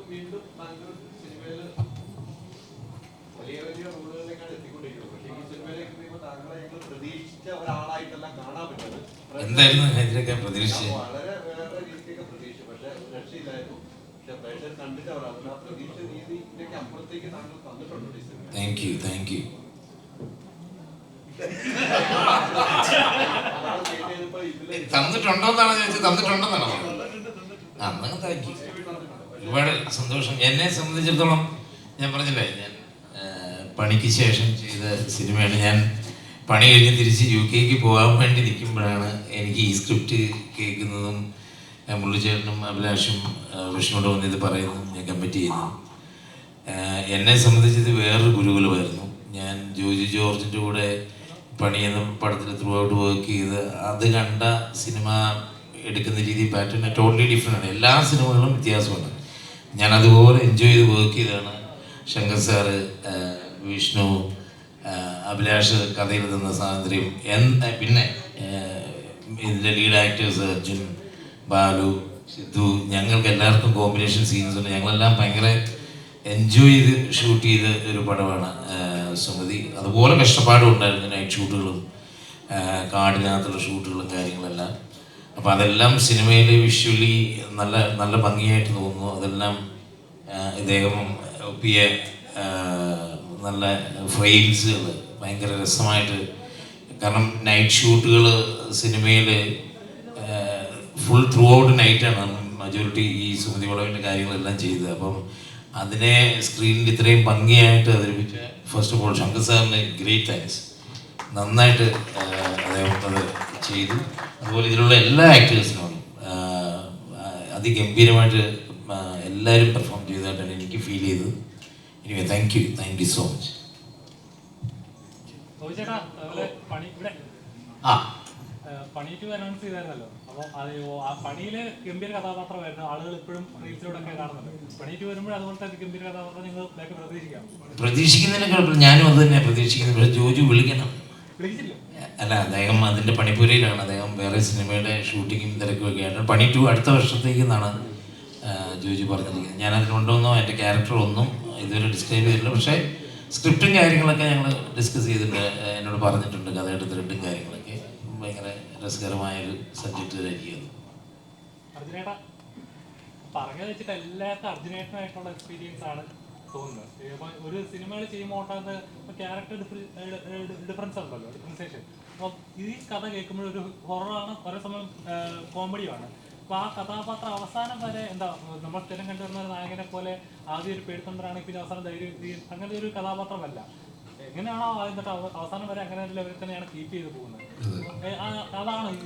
Speaker 5: വീണ്ടും സിനിമയില് വലിയ വലിയ റോളുകളിലേക്കാണ് എത്തിക്കൊണ്ടിരിക്കുന്നത്. പക്ഷേ ഈ സിനിമയിലേക്ക് വരുമ്പോൾ താങ്കളെ ഞങ്ങൾ പ്രതീക്ഷിച്ച ഒരാളായിട്ടല്ല കാണാൻ പറ്റുന്നത്. വളരെ വേറെ രീതിക്കൊക്കെ പ്രതീക്ഷിച്ചു, പക്ഷെ രക്ഷയില്ലായിരുന്നു. പക്ഷെ പ്രേക്ഷകർ കണ്ടിട്ട് അവർ അതിന് ആ പ്രതീക്ഷ രീതിയിലേക്ക് അപ്പുറത്തേക്ക് താങ്കൾ തന്നിട്ടുണ്ട് ഈ സിനിമ.
Speaker 10: Thank you. തന്നിട്ടുണ്ടോന്നാണ് ചോദിച്ചത്. തന്നിട്ടുണ്ടെന്നാണോ? അങ്ങനെ താങ്ക് യു, ഒരുപാട് സന്തോഷം. എന്നെ സംബന്ധിച്ചിടത്തോളം ഞാൻ പറഞ്ഞില്ലേ, ഞാൻ പണിക്ക് ശേഷം ചെയ്ത സിനിമയാണ്. ഞാൻ പണി കഴിഞ്ഞ് തിരിച്ച് UK പോകാൻ വേണ്ടി നിൽക്കുമ്പോഴാണ് എനിക്ക് ഈ സ്ക്രിപ്റ്റ് കേൾക്കുന്നതും മുള്ളിച്ചേട്ടനും അഭിലാഷും വിഷ്ണുവിടെ വന്ന് ഇത് പറയുന്നതും ഞാൻ കമ്മിറ്റ് ചെയ്യുന്നു. എന്നെ സംബന്ധിച്ചത് വേറൊരു ഗുരുകുലമായിരുന്നു. ഞാൻ ജോജി ജോർജിൻ്റെ കൂടെ പണിയെന്ന പടത്തിൽ ത്രൂ ഔട്ട് വർക്ക് ചെയ്ത് അത് കണ്ട സിനിമ എടുക്കുന്ന രീതി പാറ്റേൺ ടോട്ടലി ഡിഫറെൻ്റ് ആണ്. എല്ലാ സിനിമകളും വ്യത്യാസമാണ്. ഞാൻ അതുപോലെ എൻജോയ് ചെയ്ത് വർക്ക് ചെയ്താണ്. ശങ്കർ സാറ്, വിഷ്ണു, അഭിലാഷ് കഥയിൽ തന്ന സ്വാതന്ത്ര്യം, പിന്നെ ഇതിൻ്റെ ലീഡ് ആക്ടേഴ്സ് അർജുൻ, ബാലു, സിദ്ധു, ഞങ്ങൾക്ക് എല്ലാവർക്കും കോമ്പിനേഷൻ സീൻസ് ഉണ്ട്. ഞങ്ങളെല്ലാം ഭയങ്കര എൻജോയ് ചെയ്ത് ഷൂട്ട് ചെയ്ത ഒരു പടമാണ് സുമതി. അതുപോലെ കഷ്ടപ്പാടും ഉണ്ടായിരുന്നു, നൈറ്റ് ഷൂട്ടുകളും കാടിനകത്തുള്ള ഷൂട്ടുകളും കാര്യങ്ങളെല്ലാം. അപ്പോൾ അതെല്ലാം സിനിമയിൽ വിഷ്വലി നല്ല നല്ല ഭംഗിയായിട്ട് തോന്നുന്നു. അതെല്ലാം ഇദ്ദേഹം ഒപ്പിയ നല്ല ഫ്രെയിംസുകൾ ഭയങ്കര രസമായിട്ട്. കാരണം നൈറ്റ് ഷൂട്ടുകൾ സിനിമയിൽ ഫുൾ ത്രൂ ഔട്ട് നൈറ്റാണ് മജോറിറ്റി ഈ സുമതി വളവിൻ്റെ കാര്യങ്ങളെല്ലാം ചെയ്തത്. അപ്പം അതിനെ സ്ക്രീനിൽ ഇത്രയും ഭംഗിയായിട്ട് അവതരിപ്പിച്ച ഫസ്റ്റ് ഓഫ് ഓൾ ശങ്കർ സാറിന് ഗ്രേറ്റ് താങ്ക്സ്. നന്നായിട്ട് അദ്ദേഹം അത് ചെയ്തു. അതുപോലെ ഇതിലുള്ള എല്ലാ ആക്ടേഴ്സിനും അതിഗംഭീരമായിട്ട് എല്ലാവരും പെർഫോം ചെയ്തതായിട്ടാണ് എനിക്ക് ഫീൽ ചെയ്തത്. Anyway thank you so much.
Speaker 8: പണിക്ക് അനൗൺസ് ചെയ്തായിരുന്നല്ലോ. അപ്പോൾ അത് ആ പണിയിൽ ഗംഭീര കഥാപാത്രമായിരുന്നു. ആളുകൾ ഇപ്പോഴും റീൽസിലൂടെയൊക്കെ കാണുന്നുണ്ട്. പണിക്ക് വരുമ്പോൾ അതുപോലത്തെ ഗംഭീര കഥാപാത്രം നിങ്ങൾ
Speaker 10: പ്രതീക്ഷിക്കുന്നതിനേക്കാൾ ഞാനും അത് തന്നെ പ്രതീക്ഷിക്കുന്നത്. പക്ഷേ ജോജു വിളിക്കണം. അല്ല, അദ്ദേഹം അതിൻ്റെ പണിപ്പുരയിലാണ്. അദ്ദേഹം വേറെ സിനിമയുടെ ഷൂട്ടിങ്ങും തിരക്കുമൊക്കെ ആയിട്ട് പണി 2 അടുത്ത വർഷത്തേക്ക് എന്നാണ് ജോജു പറഞ്ഞിരിക്കുന്നത്. ഞാൻ അതിലുണ്ടോന്നോ എൻ്റെ ക്യാരക്ടർ ഒന്നും ഇതുവരെ ഡിസ്ക്രൈബ് ചെയ്തിട്ടില്ല. പക്ഷേ സ്ക്രിപ്റ്റും കാര്യങ്ങളൊക്കെ ഞങ്ങൾ ഡിസ്കസ് ചെയ്തിട്ടുണ്ട്. എന്നോട് പറഞ്ഞിട്ടുണ്ട് കഥയുടെ ത്രെഡും കാര്യങ്ങളൊക്കെ. ഭയങ്കര രസകരമായൊരു സബ്ജക്റ്റ് ആയിരിക്കും.
Speaker 8: അർജുനേട്ടാ പറഞ്ഞത് വെച്ചിട്ട് എല്ലാവർക്കും അർജുനേട്ടനായിട്ടുള്ള എക്സ്പീരിയൻസ് ആണ് തോന്നുന്നത്. ഒരു സിനിമകൾ ചെയ്യുമ്പോൾ ക്യാരക്ടർ ഡിഫറൻസ് ഉണ്ടല്ലോ, ഡിഫറൻസിയേഷൻ. അപ്പോൾ ഈ കഥ കേൾക്കുമ്പോൾ ഒരു ഹൊററാണ്, ഒരേ സമയം കോമഡിയുമാണ്. അപ്പോൾ ആ കഥാപാത്രം അവസാനം വരെ എന്താ നമ്മൾ സ്ഥിരം കണ്ടുവരുന്ന ഒരു നായകനെ പോലെ ആദ്യം ഒരു പേടിത്തൊണ്ടരാണെങ്കിൽ പിന്നെ അവസാനം ധൈര്യം, അങ്ങനത്തെ ഒരു കഥാപാത്രമല്ല. എങ്ങനെയാണോ ആദ്യം തൊട്ട് അവസാനം വരെ അങ്ങനെ ലെവലിൽ തന്നെയാണ് കീപ്പ് ചെയ്ത് പോകുന്നത്. അതാണ് ഈ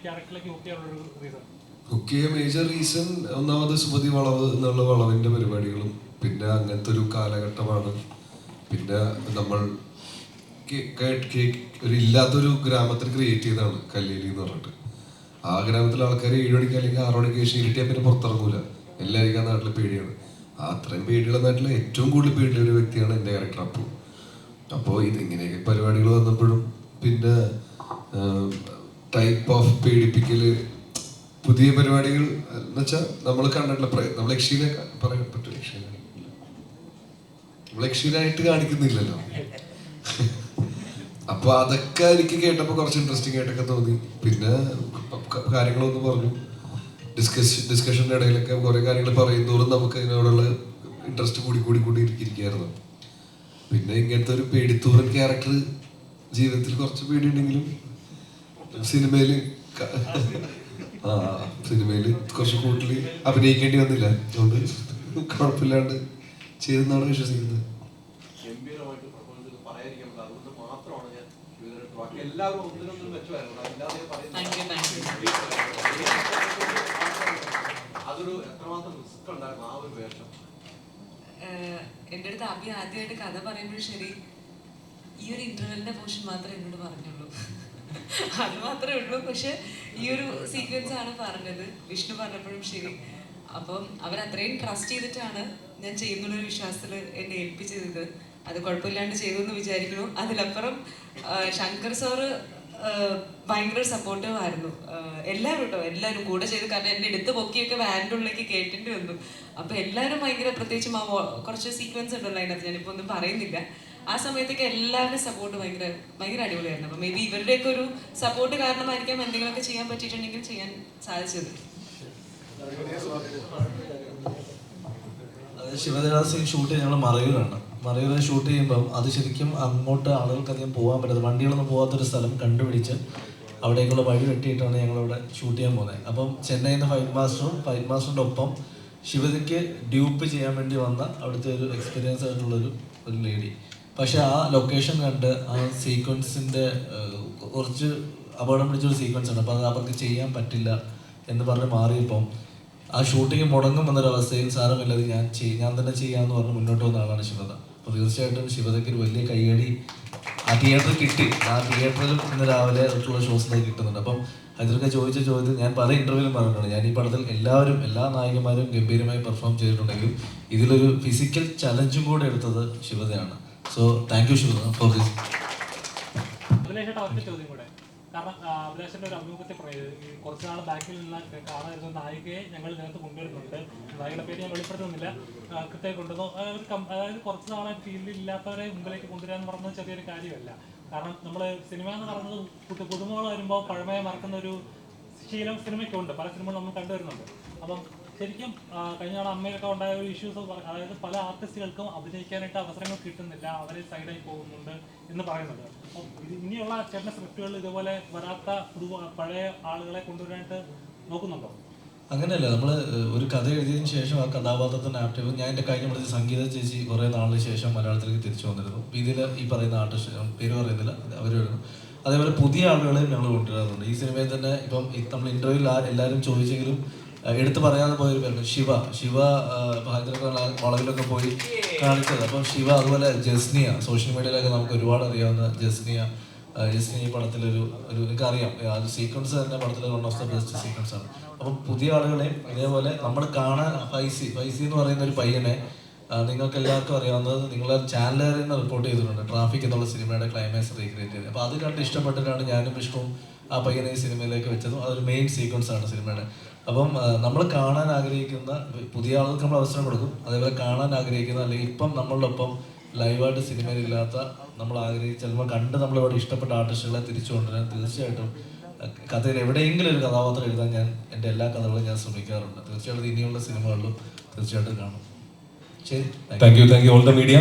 Speaker 8: ക്യാരക്ടറിലേക്ക് ഹുക്ക് ചെയ്യാനുള്ളൊരു റീസൺ.
Speaker 4: ഹുക്ക് ചെയ്യാൻ മേജർ റീസൺ ഒന്നാമത് സുമതി വളവ് എന്നുള്ള വളവിൻ്റെ പരിപാടികളും, പിന്നെ അങ്ങനത്തെ ഒരു കാലഘട്ടമാണ്. പിന്നെ നമ്മൾ ഒരു ഇല്ലാത്തൊരു ഗ്രാമത്തിൽ ക്രിയേറ്റ് ചെയ്തതാണ് കല്ലേലി എന്ന് പറഞ്ഞിട്ട്. ആ ഗ്രാമത്തിലെ ആൾക്കാർ 7 മണിക്ക് അല്ലെങ്കിൽ 6 മണിക്ക് ശേഷം ഇരുട്ടിയാൽ പിന്നെ പുറത്തിറങ്ങൂല. എല്ലാവർക്കും ആ നാട്ടിൽ പേടിയാണ്. അത്രയും പേടിയുള്ള നാട്ടിൽ ഏറ്റവും കൂടുതൽ പേടിയുള്ള ഒരു വ്യക്തിയാണ് എൻ്റെ ക്യാരക്ടർ അപ്പു. അപ്പോൾ ഇതിങ്ങനെയൊക്കെ പരിപാടികൾ വന്നപ്പോഴും പിന്നെ ടൈപ്പ് ഓഫ് പേടിപ്പിക്കൽ, പുതിയ പരിപാടികൾ എന്ന് വെച്ചാൽ നമ്മൾ കണ്ടിട്ടുള്ള നമ്മൾ യക്ഷീനെ പറയാൻ പറ്റും. നമ്മൾ യക്ഷീനായിട്ട് കാണിക്കുന്നില്ലല്ലോ. അപ്പൊ അതൊക്കെ എനിക്ക് കേട്ടപ്പോൾ കുറച്ച് ഇൻട്രസ്റ്റിംഗ് ആയിട്ടൊക്കെ തോന്നി. പിന്നെ കാര്യങ്ങളൊന്ന് പറഞ്ഞു. ഡിസ്കഷൻ്റെ ഇടയിലൊക്കെ കുറേ കാര്യങ്ങൾ പറയുന്നതോറും നമുക്ക് അതിനോടുള്ള ഇൻട്രസ്റ്റ് കൂടി ഇരിക്കുകയായിരുന്നു. പിന്നെ ഇങ്ങനത്തെ ഒരു പേടിത്തൂറൻ ക്യാരക്ടർ ജീവിതത്തിൽ കുറച്ച് പേടിയുണ്ടെങ്കിലും സിനിമയിൽ കുറച്ച് കൂടുതൽ അഭിനയിക്കേണ്ടി വന്നില്ല. അതുകൊണ്ട് കുഴപ്പമില്ലാണ്ട് ചെയ്തെന്നാണ് വിശ്വസിക്കുന്നത്.
Speaker 5: ഗംഭീരമായിട്ട് പെർഫോമൻസ് ചെയ്ത് പറയാതിരിക്കാൻ പറ്റില്ല. അതുകൊണ്ട് മാത്രമാണ് ഞാൻ ഇവരെടുത്ത് ബാക്കി എല്ലാവരും ഒന്നിനൊന്നും മെച്ചമായിരുന്നു. അല്ലാതെ അതൊരു എത്രമാത്രം റിസ്ക് ഉണ്ടായിരുന്നു ആ ഒരു വേഷം.
Speaker 11: എൻ്റെ അടുത്ത് ആദ്യമായിട്ട് കഥ പറയുമ്പോഴും ശരി, ഈ ഒരു ഇന്റർവെല്ലിന്റെ പോർഷൻ മാത്രമേ എന്നോട് പറഞ്ഞുള്ളൂ. അത് മാത്രമേ ഉള്ളൂ. പക്ഷെ ഈ ഒരു സീക്വൻസ് ആണ് പറഞ്ഞത്. വിഷ്ണു പറഞ്ഞപ്പോഴും ശരി. അപ്പം അവരത്രയും ട്രസ്റ്റ് ചെയ്തിട്ടാണ് ഞാൻ ചെയ്യുന്നുള്ളൊരു വിശ്വാസത്തിൽ എന്നെ ഏൽപ്പിച്ചത്. അത് കുഴപ്പമില്ലാണ്ട് ചെയ്തു എന്ന് വിചാരിക്കുന്നു. അതിലപ്പുറം ശങ്കർ സാറ് ഭയങ്കര സപ്പോർട്ടീവ് ആയിരുന്നു. എല്ലാവരും കൂടെ ചെയ്ത്, കാരണം എന്നെ എടുത്ത് പൊക്കിയൊക്കെ വാനിൻ്റെ ഉള്ളിലേക്ക് കേട്ടിട്ട് വന്നു. അപ്പം എല്ലാവരും ഭയങ്കര, പ്രത്യേകിച്ചും ആ കുറച്ച് സീക്വൻസ് ഉണ്ടല്ലോ അതിനകത്ത്, ഞാനിപ്പോൾ ഒന്നും പറയുന്നില്ല. ആ സമയത്തൊക്കെ എല്ലാവരുടെയും സപ്പോർട്ട് ഭയങ്കര അടിപൊളിയായിരുന്നു. അപ്പം മേ ബി ഇവരുടെയൊക്കെ ഒരു സപ്പോർട്ട് കാരണമായിരിക്കാം എന്തെങ്കിലുമൊക്കെ ചെയ്യാൻ പറ്റിയിട്ടുണ്ടെങ്കിൽ ചെയ്യാൻ സാധിച്ചത്.
Speaker 3: ശിവദേവാസി ഷൂട്ട് ഞങ്ങൾ മറയൂരാണ് ഷൂട്ട് ചെയ്യുമ്പം അത് ശരിക്കും അങ്ങോട്ട് ആളുകൾക്ക് അധികം പോകാൻ പറ്റാത്ത, വണ്ടികളൊന്നും പോകാത്തൊരു സ്ഥലം കണ്ടുപിടിച്ച് അവിടേക്കുള്ള വഴി വെട്ടിയിട്ടാണ് ഞങ്ങളിവിടെ ഷൂട്ട് ചെയ്യാൻ പോകുന്നത്. അപ്പം ചെന്നൈയിൽ നിന്ന് ഫൈറ്റ് മാസ്റ്ററിൻ്റെ ഒപ്പം ശിവതയ്ക്ക് ഡ്യൂപ്പ് ചെയ്യാൻ വേണ്ടി വന്ന അവിടുത്തെ ഒരു എക്സ്പീരിയൻസ് ആയിട്ടുള്ളൊരു ലേഡി. പക്ഷെ ആ ലൊക്കേഷൻ കണ്ട് ആ സീക്വൻസിൻ്റെ കുറച്ച് അപകടം പിടിച്ചൊരു സീക്വൻസ് ആണ്. അപ്പോൾ അത് അവർക്ക് ചെയ്യാൻ പറ്റില്ല എന്ന് പറഞ്ഞ് മാറിയപ്പം ആ ഷൂട്ടിങ് മുടങ്ങും എന്നൊരവസ്ഥയിൽ സാരമില്ലാതെ ഞാൻ തന്നെ ചെയ്യാമെന്ന് പറഞ്ഞ് മുന്നോട്ട് വന്ന ആളാണ് ശിവത. അപ്പോൾ തീർച്ചയായിട്ടും ശിവതയ്ക്ക് ഒരു വലിയ കയ്യടി ആ തിയേറ്ററിൽ കിട്ടി. ആ തിയേറ്ററിലും ഇന്ന് രാവിലെ തൊട്ടുള്ള ഷോസിലേക്ക് കിട്ടുന്നുണ്ട്. അപ്പം അതിലൊക്കെ ചോദിച്ച ചോദ്യം ഞാൻ പല ഇൻ്റർവ്യൂവിലും പറഞ്ഞിട്ടുണ്ട്. ഞാൻ ഈ പടത്തിൽ എല്ലാ നായികമാരും ഗംഭീരമായി പെർഫോം ചെയ്തിട്ടുണ്ടെങ്കിലും ഇതിലൊരു ഫിസിക്കൽ ചലഞ്ചും കൂടെ എടുത്തത് ശിവതയാണ്. So thank you Sivatha for this.
Speaker 8: അഭിലാഷേട്ടാ ഒറ്റ ചോദ്യം കൂടെ. കാരണം അഭിലാഷിന്റെ ഒരു അഭിമുഖത്തെ കുറച്ച് നാൾ ബാക്കിൽ നിന്ന് കാണാതിരുന്ന നായികയെ ഞങ്ങൾ ഇതിനകത്ത് കൊണ്ടുവരുന്നുണ്ട്. നായികയുടെ പേര് ഞാൻ വെളിപ്പെടുത്തുന്നില്ല, കൃത്യമായി കൊണ്ടുവന്നു. അതായത് കുറച്ച് നാളെ ഫീൽഡിൽ ഇല്ലാത്തവരെ മുമ്പിലേക്ക് കൊണ്ടുവരാന്ന് പറഞ്ഞത് ചെറിയൊരു കാര്യമല്ല. കാരണം നമ്മൾ സിനിമ എന്ന് പറയുന്നത് പുതുമകൾ വരുമ്പോൾ പഴമയെ മറക്കുന്ന ഒരു ശീലം സിനിമയ്ക്കുണ്ട്. പല സിനിമകളും നമ്മൾ കണ്ടുവരുന്നുണ്ട്. അപ്പം ശരിക്കും കഴിഞ്ഞ നാൾ അമ്മയൊക്കെ ഉണ്ടായ ഒരു ഇഷ്യൂസ്, അതായത് പല ആർട്ടിസ്റ്റുകൾക്കും അഭിനയിക്കാനായിട്ട് അവസരങ്ങൾ കിട്ടുന്നില്ല, അവരെ സൈഡായി പോകുന്നുണ്ട് എന്ന് പറയുന്നുണ്ട്. അപ്പം ഇനിയുള്ള ചേട്ടൻ്റെ സ്ക്രിപ്റ്റുകളിൽ ഇതുപോലെ വരാത്ത പഴയ ആളുകളെ കൊണ്ടുവരാനായിട്ട് നോക്കുന്നുണ്ടോ?
Speaker 3: അങ്ങനെയല്ല, നമ്മൾ ഒരു കഥ എഴുതിയതിന് ശേഷം ആ കഥാപാത്രത്തിന് ആപ്റ്റീവ്. ഞാൻ എൻ്റെ കഴിഞ്ഞ പഠിച്ച സംഗീത ചേച്ചി കുറേ നാളിന് ശേഷം മലയാളത്തിലേക്ക് തിരിച്ചു വന്നിരുന്നു. ഇതിൽ ഈ പറയുന്ന ആർട്ടിസ്റ്റ്, പേര് പറയുന്നില്ല, അവർ വരുന്നു. അതേപോലെ പുതിയ ആളുകളെയും ഞങ്ങൾ കൊണ്ടുവരാറുണ്ട്. ഈ സിനിമയിൽ തന്നെ ഇപ്പം നമ്മൾ ഇൻ്റർവ്യൂവിൽ എല്ലാവരും ചോദിച്ചെങ്കിലും എടുത്ത് പറയാതെ പോയൊരു പേരുണ്ട് ശിവ. ഹൈദരാബാദ് വളവിലൊക്കെ പോയി കാണിച്ചത്. അപ്പം ശിവ, അതുപോലെ ജസ്നിയ, സോഷ്യൽ മീഡിയയിലൊക്കെ നമുക്ക് ഒരുപാട് അറിയാവുന്ന ജസ്നിയ ഈ പടത്തിലൊരു എനിക്കറിയാം ആ ഒരു സീക്വൻസ് തന്നെ പടത്തിലെ one of the best sequence ആണ്. അപ്പം പുതിയ ആളുകളെയും ഇതേപോലെ നമ്മൾ കാണാൻ ഫൈസി എന്ന് പറയുന്ന ഒരു പയ്യനെ നിങ്ങൾക്ക് എല്ലാവർക്കും അറിയാവുന്നത്, നിങ്ങളെ ചാനലുകാരിൽ നിന്ന് റിപ്പോർട്ട് ചെയ്തിട്ടുണ്ട് ട്രാഫിക് എന്നുള്ള സിനിമയുടെ ക്ലൈമാക്സ് റീക്രിയേറ്റ് ചെയ്തത്. അപ്പോൾ അത് കണ്ട് ഇഷ്ടപ്പെട്ടിട്ടാണ് ഞാനും വിഷ്ണുവും ആ പയ്യനെ ഈ സിനിമയിലേക്ക് വെച്ചതും. അതൊരു മെയിൻ സീക്വൻസ് ആണ് സിനിമയുടെ. അപ്പം നമ്മൾ കാണാൻ ആഗ്രഹിക്കുന്ന പുതിയ ആളുകൾക്ക് നമ്മൾ അവസരം കൊടുക്കും. അതേപോലെ കാണാൻ ആഗ്രഹിക്കുന്ന, അല്ലെങ്കിൽ ഇപ്പം നമ്മളുടെ ഒപ്പം ലൈവായിട്ട് സിനിമയിലില്ലാത്ത, നമ്മൾ ചിലപ്പോൾ കണ്ട് നമ്മളിവിടെ ഇഷ്ടപ്പെട്ട ആർട്ടിസ്റ്റുകളെ തിരിച്ചു കൊണ്ടുവരാൻ തീർച്ചയായിട്ടും കഥയിൽ എവിടെയെങ്കിലും ഒരു കഥാപാത്രം എഴുതാൻ ഞാൻ എൻ്റെ എല്ലാ കഥകളും ഞാൻ ശ്രമിക്കാറുണ്ട്. തീർച്ചയായിട്ടും ഇനിയുള്ള സിനിമകളിലും തീർച്ചയായിട്ടും കാണും. ശരി,
Speaker 1: thank you all the media.